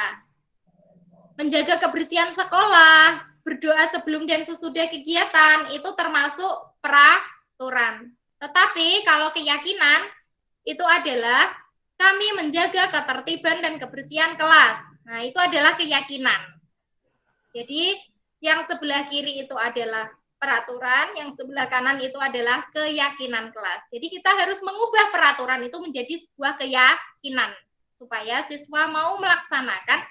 Menjaga kebersihan sekolah, berdoa sebelum dan sesudah kegiatan, itu termasuk peraturan. Tetapi kalau keyakinan, itu adalah kami menjaga ketertiban dan kebersihan kelas. Nah, itu adalah keyakinan. Jadi, yang sebelah kiri itu adalah peraturan, yang sebelah kanan itu adalah keyakinan kelas. Jadi kita harus mengubah peraturan itu menjadi sebuah keyakinan, supaya siswa mau melaksanakan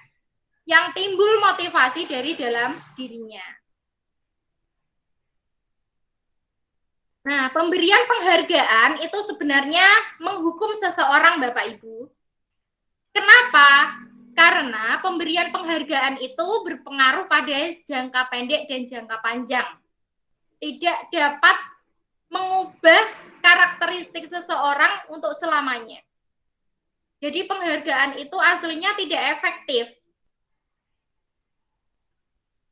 yang timbul motivasi dari dalam dirinya. Nah, pemberian penghargaan itu sebenarnya menghukum seseorang, Bapak Ibu. Kenapa? Karena pemberian penghargaan itu berpengaruh pada jangka pendek dan jangka panjang. Tidak dapat mengubah karakteristik seseorang untuk selamanya. Jadi penghargaan itu aslinya tidak efektif.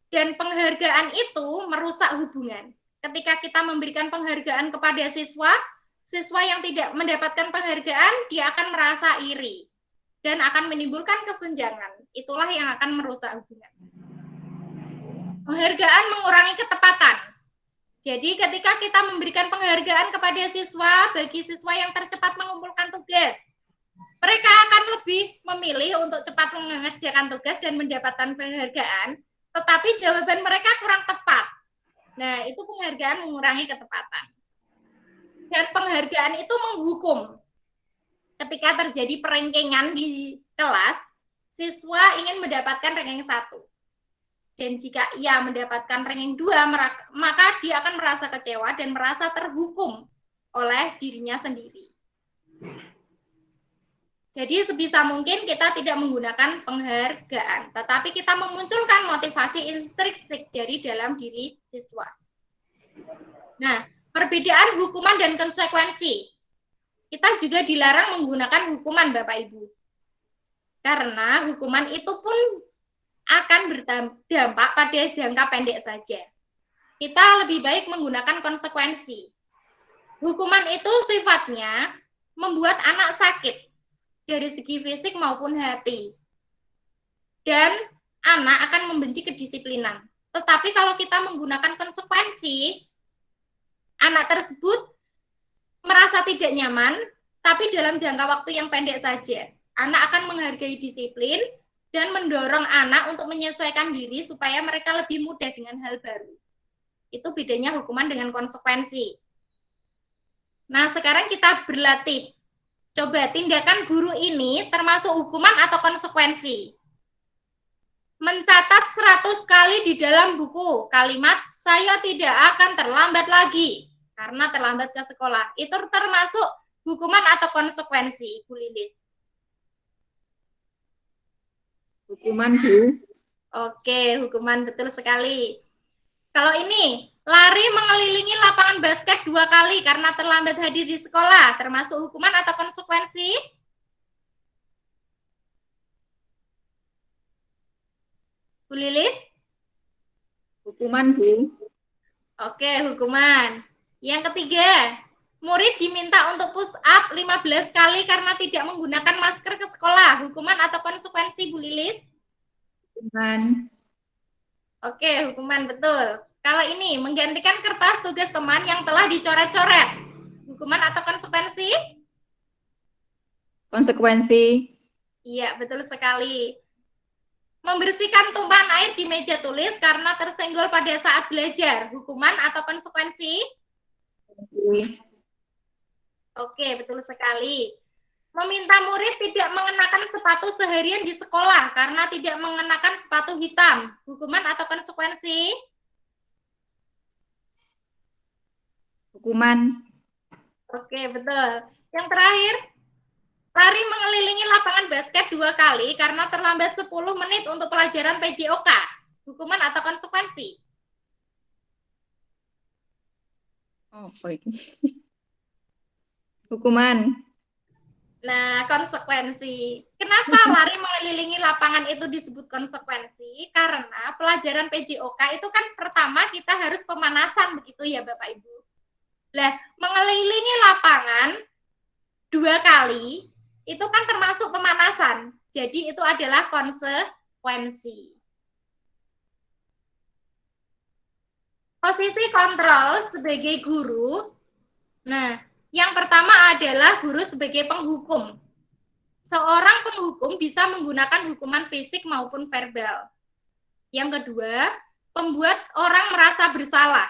Dan penghargaan itu merusak hubungan. Ketika kita memberikan penghargaan kepada siswa, siswa yang tidak mendapatkan penghargaan, dia akan merasa iri dan akan menimbulkan kesenjangan. Itulah yang akan merusak hubungan. Penghargaan mengurangi ketepatan. Jadi ketika kita memberikan penghargaan kepada siswa, bagi siswa yang tercepat mengumpulkan tugas, mereka akan lebih memilih untuk cepat mengerjakan tugas dan mendapatkan penghargaan, tetapi jawaban mereka kurang tepat. Nah, itu penghargaan mengurangi ketepatan. Dan penghargaan itu menghukum. Ketika terjadi perengkengan di kelas, siswa ingin mendapatkan ranking 1. Dan jika ia mendapatkan ranking 2, maka dia akan merasa kecewa dan merasa terhukum oleh dirinya sendiri. Jadi sebisa mungkin kita tidak menggunakan penghargaan, tetapi kita memunculkan motivasi intrinsik dari dalam diri siswa. Nah, perbedaan hukuman dan konsekuensi. Kita juga dilarang menggunakan hukuman, Bapak Ibu. Karena hukuman itu pun akan berdampak pada jangka pendek saja. Kita lebih baik menggunakan konsekuensi. Hukuman itu sifatnya membuat anak sakit dari segi fisik maupun hati. Dan anak akan membenci kedisiplinan. Tetapi kalau kita menggunakan konsekuensi, anak tersebut merasa tidak nyaman, tapi dalam jangka waktu yang pendek saja. Anak akan menghargai disiplin dan mendorong anak untuk menyesuaikan diri supaya mereka lebih mudah dengan hal baru. Itu bedanya hukuman dengan konsekuensi. Nah, sekarang kita berlatih. Coba tindakan guru ini termasuk hukuman atau konsekuensi. Mencatat 100 kali di dalam buku kalimat "saya tidak akan terlambat lagi" karena terlambat ke sekolah. Itu termasuk hukuman atau konsekuensi, Bu Lilis? Hukuman, Bu. Oke, hukuman, betul sekali. Kalau ini, lari mengelilingi lapangan basket 2 kali karena terlambat hadir di sekolah, termasuk hukuman atau konsekuensi? Bu Lilis? Hukuman, Bu. Oke, hukuman. Yang ketiga, murid diminta untuk push up 15 kali karena tidak menggunakan masker ke sekolah. Hukuman atau konsekuensi, Bu Lilis? Hukuman. Oke, hukuman, betul. Kalau ini, menggantikan kertas tugas teman yang telah dicoret-coret. Hukuman atau konsekuensi? Konsekuensi. Iya, betul sekali. Membersihkan tumpahan air di meja tulis karena tersenggol pada saat belajar. Hukuman atau konsekuensi? Oke, betul sekali. Meminta murid tidak mengenakan sepatu seharian di sekolah karena tidak mengenakan sepatu hitam. Hukuman atau konsekuensi? Hukuman. Oke, betul. Yang terakhir, lari mengelilingi lapangan basket 2 kali karena terlambat 10 menit untuk pelajaran PJOK. Hukuman atau konsekuensi? Oh, baik. Hukuman. Nah, konsekuensi. Kenapa lari mengelilingi lapangan itu disebut konsekuensi? Karena pelajaran PJOK itu kan pertama kita harus pemanasan, begitu ya Bapak Ibu. Lah, mengelilingi lapangan 2 kali, itu kan termasuk pemanasan. Jadi itu adalah konsekuensi. Posisi kontrol sebagai guru. Nah, yang pertama adalah guru sebagai penghukum. Seorang penghukum bisa menggunakan hukuman fisik maupun verbal. Yang kedua, pembuat orang merasa bersalah.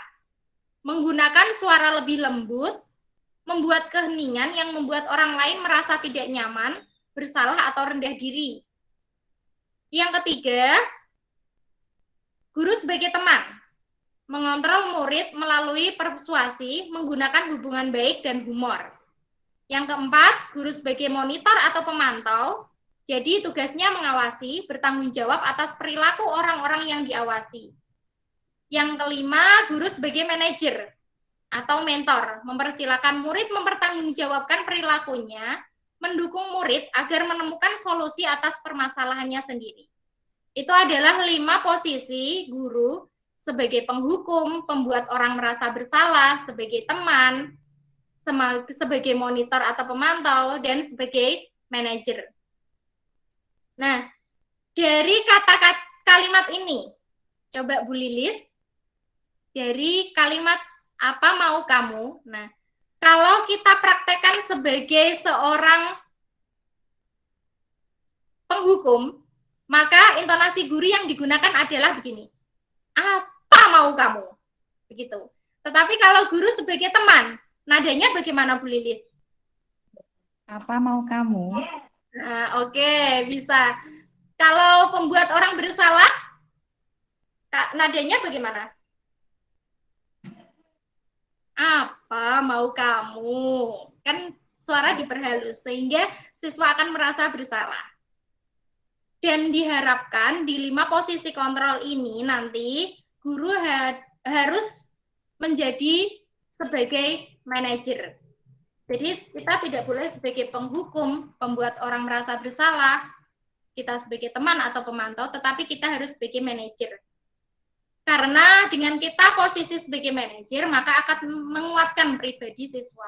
Menggunakan suara lebih lembut, membuat keheningan yang membuat orang lain merasa tidak nyaman, bersalah atau rendah diri. Yang ketiga, guru sebagai teman. Mengontrol murid melalui persuasi, menggunakan hubungan baik dan humor. Yang keempat, guru sebagai monitor atau pemantau. Jadi tugasnya mengawasi, bertanggung jawab atas perilaku orang-orang yang diawasi. Yang kelima, guru sebagai manajer atau mentor, mempersilakan murid mempertanggungjawabkan perilakunya, mendukung murid agar menemukan solusi atas permasalahannya sendiri. Itu adalah 5 posisi guru sebagai penghukum, pembuat orang merasa bersalah, sebagai teman, sebagai monitor atau pemantau, dan sebagai manajer. Nah, dari kata-kata kalimat ini, coba Bu Lilis, dari kalimat "apa mau kamu?" Nah, kalau kita praktekkan sebagai seorang penghukum, maka intonasi guru yang digunakan adalah begini. "Apa mau kamu?" Begitu. Tetapi kalau guru sebagai teman, nadanya bagaimana Bu Lilis? Apa mau kamu? Nah, oke, bisa. Kalau pembuat orang bersalah, Kak, nadanya bagaimana? Apa mau kamu? Kan suara diperhalus sehingga siswa akan merasa bersalah. Dan diharapkan di 5 posisi kontrol ini nanti guru harus menjadi sebagai manajer. Jadi kita tidak boleh sebagai penghukum, pembuat orang merasa bersalah, kita sebagai teman atau pemantau, tetapi kita harus sebagai manajer. Karena dengan kita posisi sebagai manajer, maka akan menguatkan pribadi siswa,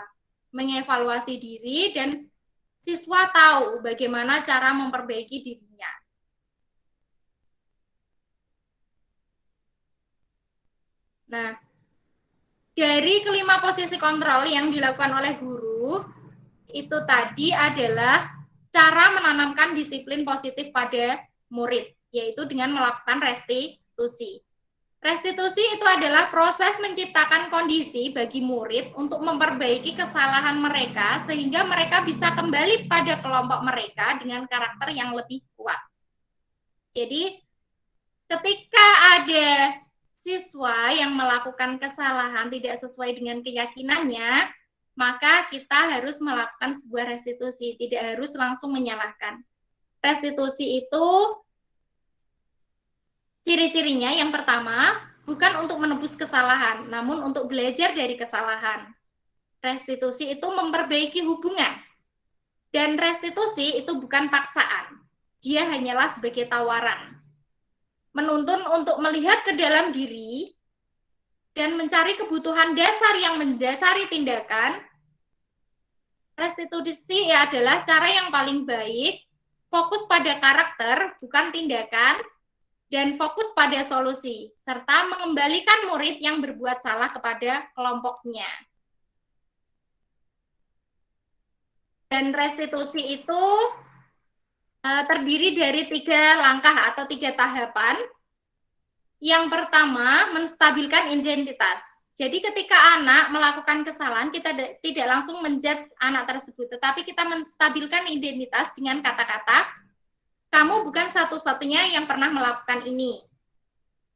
mengevaluasi diri, dan siswa tahu bagaimana cara memperbaiki dirinya. Nah, dari kelima posisi kontrol yang dilakukan oleh guru, itu tadi adalah cara menanamkan disiplin positif pada murid, yaitu dengan melakukan restitusi. Restitusi itu adalah proses menciptakan kondisi bagi murid untuk memperbaiki kesalahan mereka sehingga mereka bisa kembali pada kelompok mereka dengan karakter yang lebih kuat. Jadi, ketika ada siswa yang melakukan kesalahan tidak sesuai dengan keyakinannya, maka kita harus melakukan sebuah restitusi, tidak harus langsung menyalahkan. Restitusi itu ciri-cirinya yang pertama, bukan untuk menebus kesalahan, namun untuk belajar dari kesalahan. Restitusi itu memperbaiki hubungan. Dan restitusi itu bukan paksaan. Dia hanyalah sebagai tawaran. Menuntun untuk melihat ke dalam diri dan mencari kebutuhan dasar yang mendasari tindakan. Restitusi adalah cara yang paling baik, fokus pada karakter, bukan tindakan, dan fokus pada solusi, serta mengembalikan murid yang berbuat salah kepada kelompoknya. Dan restitusi itu terdiri dari 3 langkah atau 3 tahapan. Yang pertama, menstabilkan identitas. Jadi ketika anak melakukan kesalahan, kita tidak langsung menjudge anak tersebut, tetapi kita menstabilkan identitas dengan kata-kata, kamu bukan satu-satunya yang pernah melakukan ini.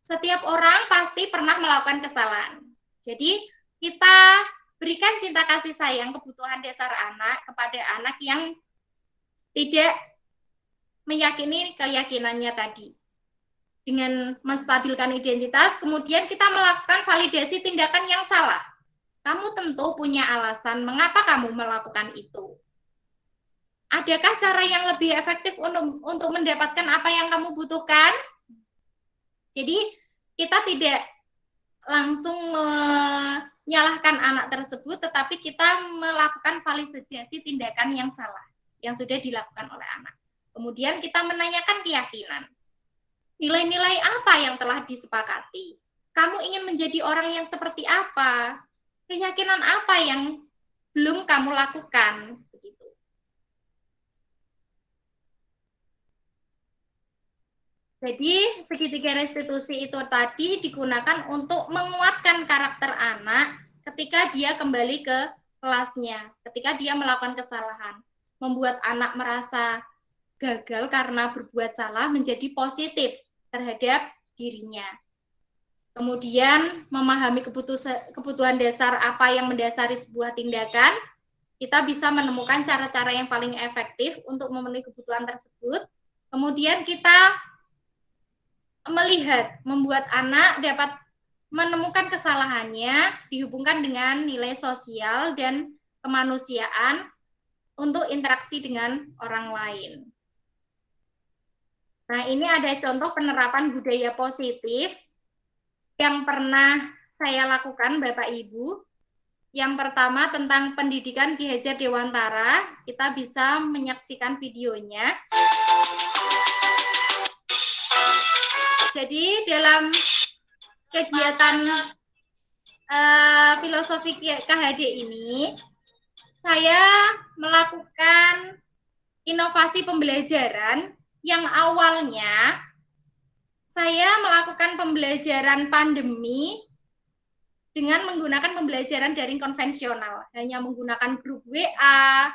Setiap orang pasti pernah melakukan kesalahan. Jadi kita berikan cinta kasih sayang, kebutuhan dasar anak kepada anak yang tidak meyakini keyakinannya tadi. Dengan menstabilkan identitas, kemudian kita melakukan validasi tindakan yang salah. Kamu tentu punya alasan mengapa kamu melakukan itu. Adakah cara yang lebih efektif untuk mendapatkan apa yang kamu butuhkan? Jadi, kita tidak langsung menyalahkan anak tersebut, tetapi kita melakukan validasi tindakan yang salah, yang sudah dilakukan oleh anak. Kemudian kita menanyakan keyakinan. Nilai-nilai apa yang telah disepakati? Kamu ingin menjadi orang yang seperti apa? Keyakinan apa yang belum kamu lakukan? Begitu. Jadi, segitiga restitusi itu tadi digunakan untuk menguatkan karakter anak ketika dia kembali ke kelasnya, ketika dia melakukan kesalahan. Membuat anak merasa gagal karena berbuat salah menjadi positif terhadap dirinya. Kemudian memahami kebutuhan dasar apa yang mendasari sebuah tindakan, kita bisa menemukan cara-cara yang paling efektif untuk memenuhi kebutuhan tersebut. Kemudian kita melihat, membuat anak dapat menemukan kesalahannya dihubungkan dengan nilai sosial dan kemanusiaan untuk interaksi dengan orang lain. Nah, ini ada contoh penerapan budaya positif yang pernah saya lakukan, Bapak Ibu. Yang pertama tentang pendidikan Ki Hajar Dewantara, kita bisa menyaksikan videonya. Jadi dalam kegiatan filosofi KHD ini, saya melakukan inovasi pembelajaran yang awalnya saya melakukan pembelajaran pandemi dengan menggunakan pembelajaran daring konvensional, hanya menggunakan grup WA,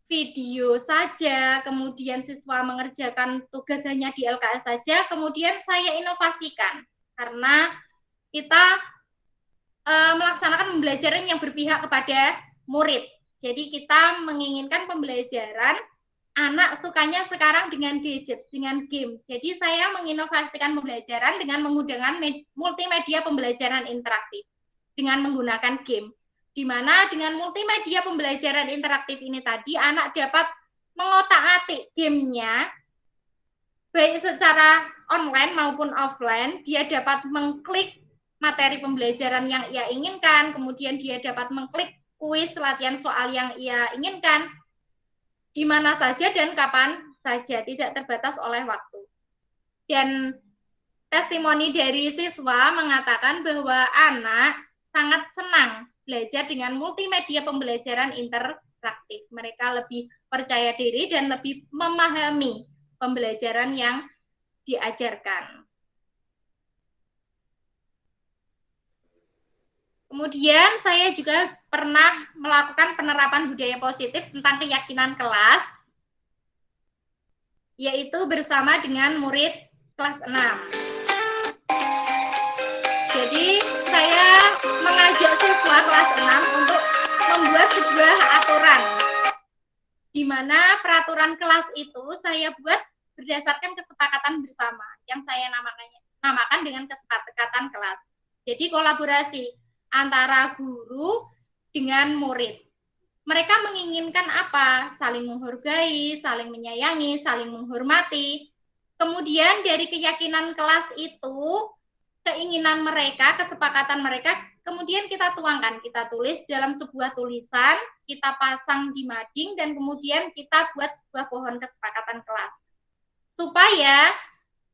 video saja, kemudian siswa mengerjakan tugas hanya di LKS saja, kemudian saya inovasikan karena kita melaksanakan pembelajaran yang berpihak kepada murid. Jadi kita menginginkan pembelajaran anak sukanya sekarang dengan gadget, dengan game. Jadi saya menginovasikan pembelajaran dengan menggunakan multimedia pembelajaran interaktif dengan menggunakan game. Di mana dengan multimedia pembelajaran interaktif ini tadi anak dapat mengotak-atik gamenya baik secara online maupun offline. Dia dapat mengklik materi pembelajaran yang ia inginkan, kemudian dia dapat mengklik kuis latihan soal yang ia inginkan di mana saja dan kapan saja, tidak terbatas oleh waktu. Dan testimoni dari siswa mengatakan bahwa anak sangat senang belajar dengan multimedia pembelajaran interaktif. Mereka lebih percaya diri dan lebih memahami pembelajaran yang diajarkan. Kemudian saya juga pernah melakukan penerapan budaya positif tentang keyakinan kelas, yaitu bersama dengan murid kelas 6. Jadi saya mengajak siswa kelas 6 untuk membuat sebuah aturan, di mana peraturan kelas itu saya buat berdasarkan kesepakatan bersama, yang saya namakan dengan kesepakatan kelas. Jadi kolaborasi antara guru dengan murid. Mereka menginginkan apa? Saling menghargai, saling menyayangi, saling menghormati. Kemudian dari keyakinan kelas itu, keinginan mereka, kesepakatan mereka, kemudian kita tuangkan, kita tulis dalam sebuah tulisan, kita pasang di mading, dan kemudian kita buat sebuah pohon kesepakatan kelas. Supaya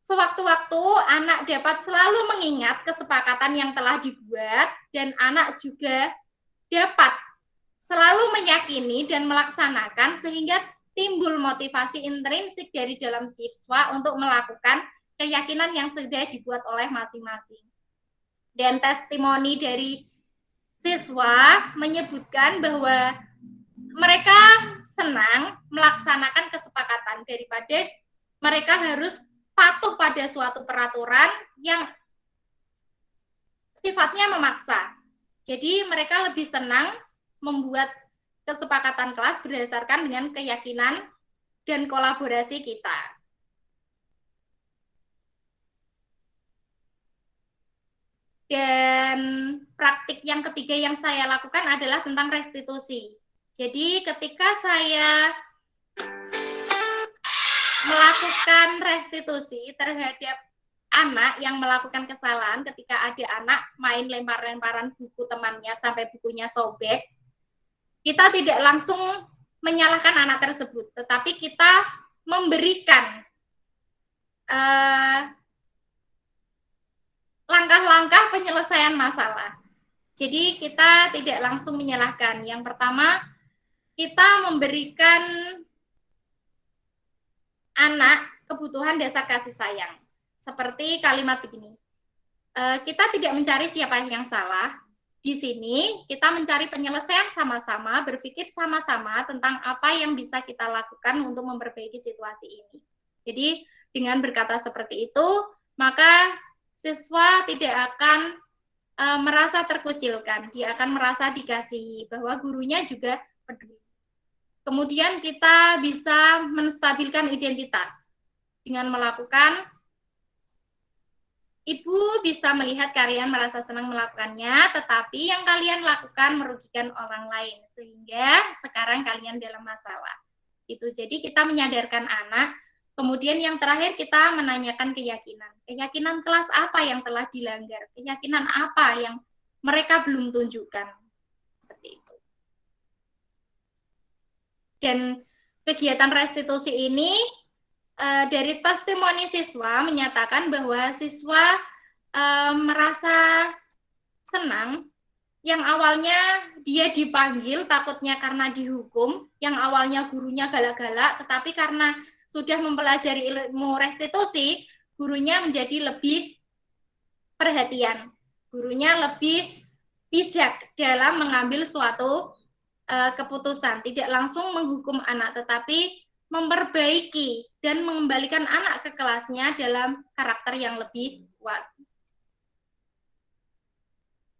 sewaktu-waktu anak dapat selalu mengingat kesepakatan yang telah dibuat dan anak juga dapat selalu meyakini dan melaksanakan sehingga timbul motivasi intrinsik dari dalam siswa untuk melakukan keyakinan yang sudah dibuat oleh masing-masing. Dan testimoni dari siswa menyebutkan bahwa mereka senang melaksanakan kesepakatan daripada mereka harus patuh pada suatu peraturan yang sifatnya memaksa. Jadi mereka lebih senang membuat kesepakatan kelas berdasarkan dengan keyakinan dan kolaborasi kita. Dan praktik yang ketiga yang saya lakukan adalah tentang restitusi. Jadi ketika saya melakukan restitusi terhadap anak yang melakukan kesalahan, ketika ada anak main lempar-lemparan buku temannya sampai bukunya sobek, kita tidak langsung menyalahkan anak tersebut, tetapi kita memberikan langkah-langkah penyelesaian masalah. Jadi kita tidak langsung menyalahkan. Yang pertama, kita memberikan anak kebutuhan dasar kasih sayang. Seperti kalimat begini, kita tidak mencari siapa yang salah. Di sini kita mencari penyelesaian sama-sama, berpikir sama-sama tentang apa yang bisa kita lakukan untuk memperbaiki situasi ini. Jadi dengan berkata seperti itu, maka siswa tidak akan merasa terkucilkan. Dia akan merasa dikasihi, bahwa gurunya juga peduli. Kemudian kita bisa menstabilkan identitas dengan melakukan, ibu bisa melihat kalian merasa senang melakukannya, tetapi yang kalian lakukan merugikan orang lain, sehingga sekarang kalian dalam masalah. Itu. Jadi kita menyadarkan anak. Kemudian yang terakhir kita menanyakan keyakinan. Keyakinan kelas apa yang telah dilanggar? Keyakinan apa yang mereka belum tunjukkan? Seperti itu. Dan kegiatan restitusi ini dari testimoni siswa menyatakan bahwa siswa merasa senang. Yang awalnya dia dipanggil takutnya karena dihukum, yang awalnya gurunya galak-galak, tetapi karena sudah mempelajari ilmu restitusi, gurunya menjadi lebih perhatian. Gurunya lebih bijak dalam mengambil suatu keputusan, tidak langsung menghukum anak, tetapi memperbaiki dan mengembalikan anak ke kelasnya dalam karakter yang lebih kuat.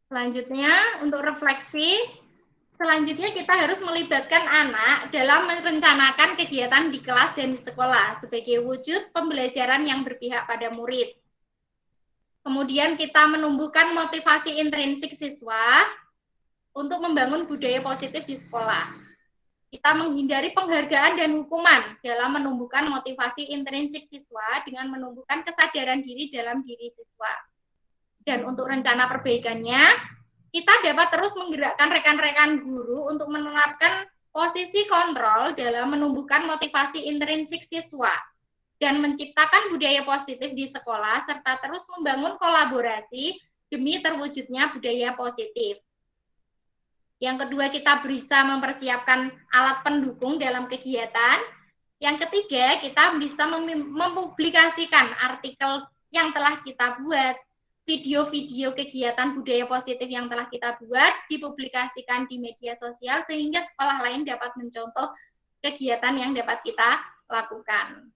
Selanjutnya, untuk refleksi, selanjutnya kita harus melibatkan anak dalam merencanakan kegiatan di kelas dan di sekolah sebagai wujud pembelajaran yang berpihak pada murid. Kemudian kita menumbuhkan motivasi intrinsik siswa untuk membangun budaya positif di sekolah. Kita menghindari penghargaan dan hukuman dalam menumbuhkan motivasi intrinsik siswa dengan menumbuhkan kesadaran diri dalam diri siswa. Dan untuk rencana perbaikannya, kita dapat terus menggerakkan rekan-rekan guru untuk menerapkan posisi kontrol dalam menumbuhkan motivasi intrinsik siswa dan menciptakan budaya positif di sekolah serta terus membangun kolaborasi demi terwujudnya budaya positif. Yang kedua, kita bisa mempersiapkan alat pendukung dalam kegiatan. Yang ketiga, kita bisa mempublikasikan artikel yang telah kita buat, video-video kegiatan budaya positif yang telah kita buat, dipublikasikan di media sosial sehingga sekolah lain dapat mencontoh kegiatan yang dapat kita lakukan.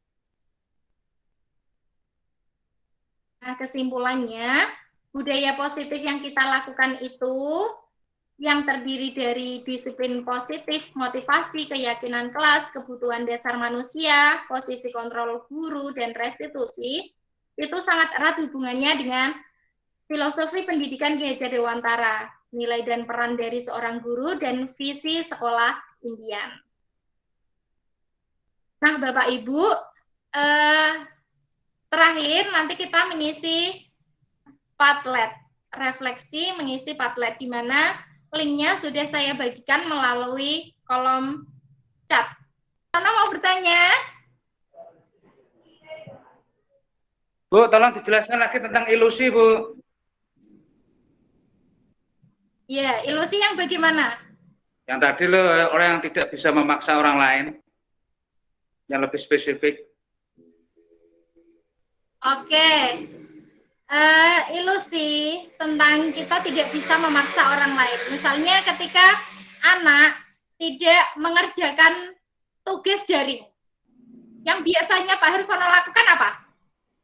Nah, kesimpulannya, budaya positif yang kita lakukan itu yang terdiri dari disiplin positif, motivasi, keyakinan kelas, kebutuhan dasar manusia, posisi kontrol guru, dan restitusi, itu sangat erat hubungannya dengan filosofi pendidikan Ki Hajar Dewantara, nilai dan peran dari seorang guru, dan visi sekolah impian. Nah, Bapak Ibu, terakhir nanti kita mengisi Padlet, refleksi mengisi Padlet, di mana linknya sudah saya bagikan melalui kolom chat. Mana mau bertanya? Bu, tolong dijelaskan lagi tentang ilusi, Bu. Ya, ilusi yang bagaimana? Yang tadi loh, orang yang tidak bisa memaksa orang lain. Yang lebih spesifik. Oke. Ilusi tentang kita tidak bisa memaksa orang lain. Misalnya ketika anak tidak mengerjakan tugas daring. Yang biasanya Pak Hersono lakukan apa?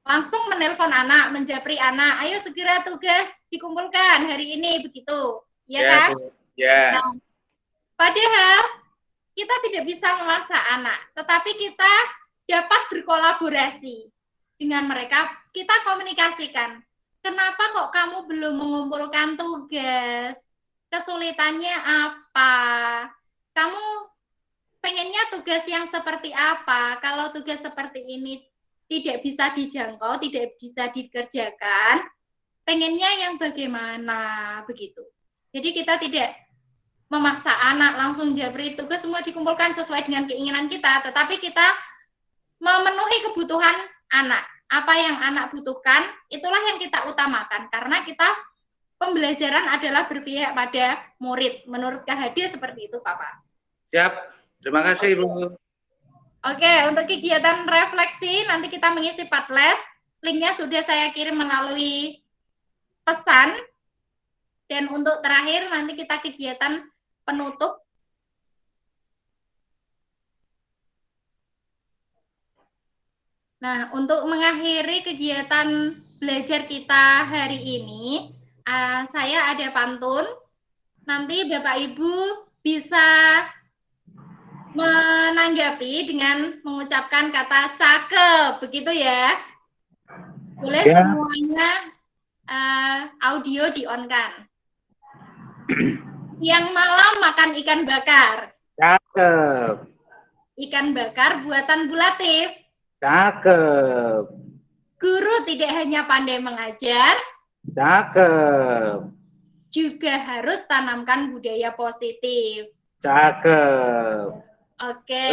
Langsung menelpon anak, menjapri anak, ayo segera tugas dikumpulkan hari ini, begitu. Ya kan? Ya. Nah, padahal kita tidak bisa memaksa anak, tetapi kita dapat berkolaborasi dengan mereka. Kita komunikasikan, kenapa kok kamu belum mengumpulkan tugas? Kesulitannya apa? Kamu pengennya tugas yang seperti apa? Kalau tugas seperti ini tidak bisa dijangkau, tidak bisa dikerjakan, pengennya yang bagaimana? Begitu. Jadi kita tidak memaksa anak langsung japri tugas semua dikumpulkan sesuai dengan keinginan kita, tetapi kita memenuhi kebutuhan anak. Apa yang anak butuhkan, itulah yang kita utamakan. Karena kita pembelajaran adalah berpihak pada murid. Menurut KHD seperti itu, Bapak. Siap. Terima kasih, Ibu. Oke, untuk kegiatan refleksi, nanti kita mengisi Padlet. Linknya sudah saya kirim melalui pesan. Dan untuk terakhir, nanti kita kegiatan penutup. Nah, untuk mengakhiri kegiatan belajar kita hari ini, saya ada pantun. Nanti Bapak Ibu bisa menanggapi dengan mengucapkan kata cakep, begitu ya. Boleh ya. Semuanya audio di-on-kan. Siang malam makan ikan bakar. Cakep. Ikan bakar buatan Bu Latif. Cakep. Guru tidak hanya pandai mengajar. Cakep. Juga harus tanamkan budaya positif. Cakep. Oke.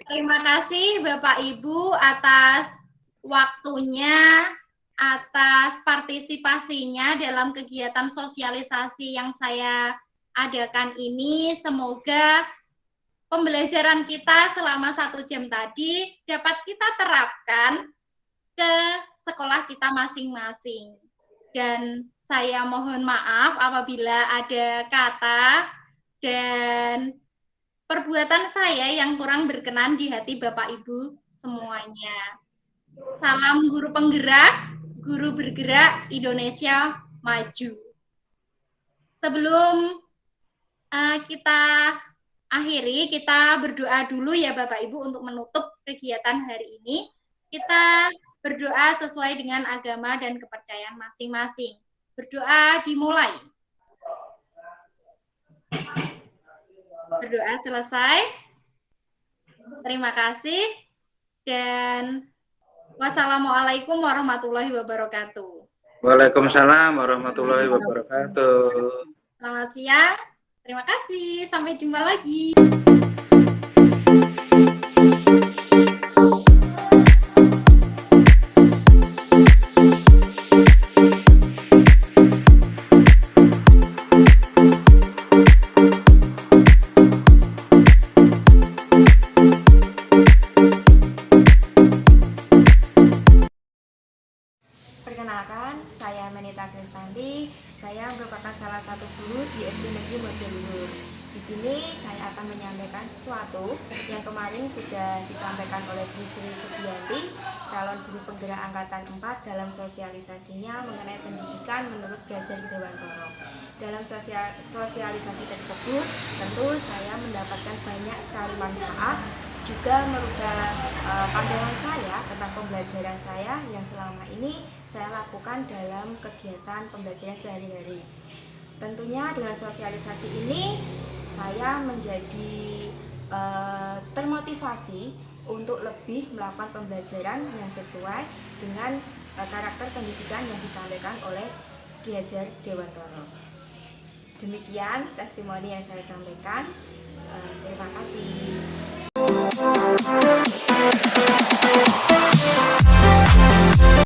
Terima kasih Bapak Ibu atas waktunya, atas partisipasinya dalam kegiatan sosialisasi yang saya adakan ini. Semoga pembelajaran kita selama 1 jam tadi dapat kita terapkan ke sekolah kita masing-masing. Dan saya mohon maaf apabila ada kata dan perbuatan saya yang kurang berkenan di hati Bapak Ibu semuanya. Salam guru penggerak, guru bergerak, Indonesia maju. Sebelum kita akhiri, kita berdoa dulu ya Bapak Ibu untuk menutup kegiatan hari ini. Kita berdoa sesuai dengan agama dan kepercayaan masing-masing. Berdoa dimulai. Berdoa selesai. Terima kasih. Dan wassalamualaikum warahmatullahi wabarakatuh. Waalaikumsalam warahmatullahi wabarakatuh. Selamat siang. Terima kasih. Sampai jumpa lagi. Perkenalkan, saya Menita Kristanti. Saya merupakan salah satu guru di SD Negeri Mojoluhur. Di sini saya akan menyampaikan sesuatu yang kemarin sudah disampaikan oleh Bu Sri Subianti, calon guru penggerak angkatan 4 dalam sosialisasinya mengenai pendidikan menurut Gajar Dewantoro. Dalam sosialisasi tersebut, tentu saya mendapatkan banyak sekali manfaat, juga merubah pandangan saya tentang pembelajaran saya yang selama ini saya lakukan dalam kegiatan pembelajaran sehari-hari. Tentunya dengan sosialisasi ini saya menjadi termotivasi untuk lebih melakukan pembelajaran yang sesuai dengan karakter pendidikan yang disampaikan oleh Ki Hajar Dewantoro. Demikian testimoni yang saya sampaikan. Terima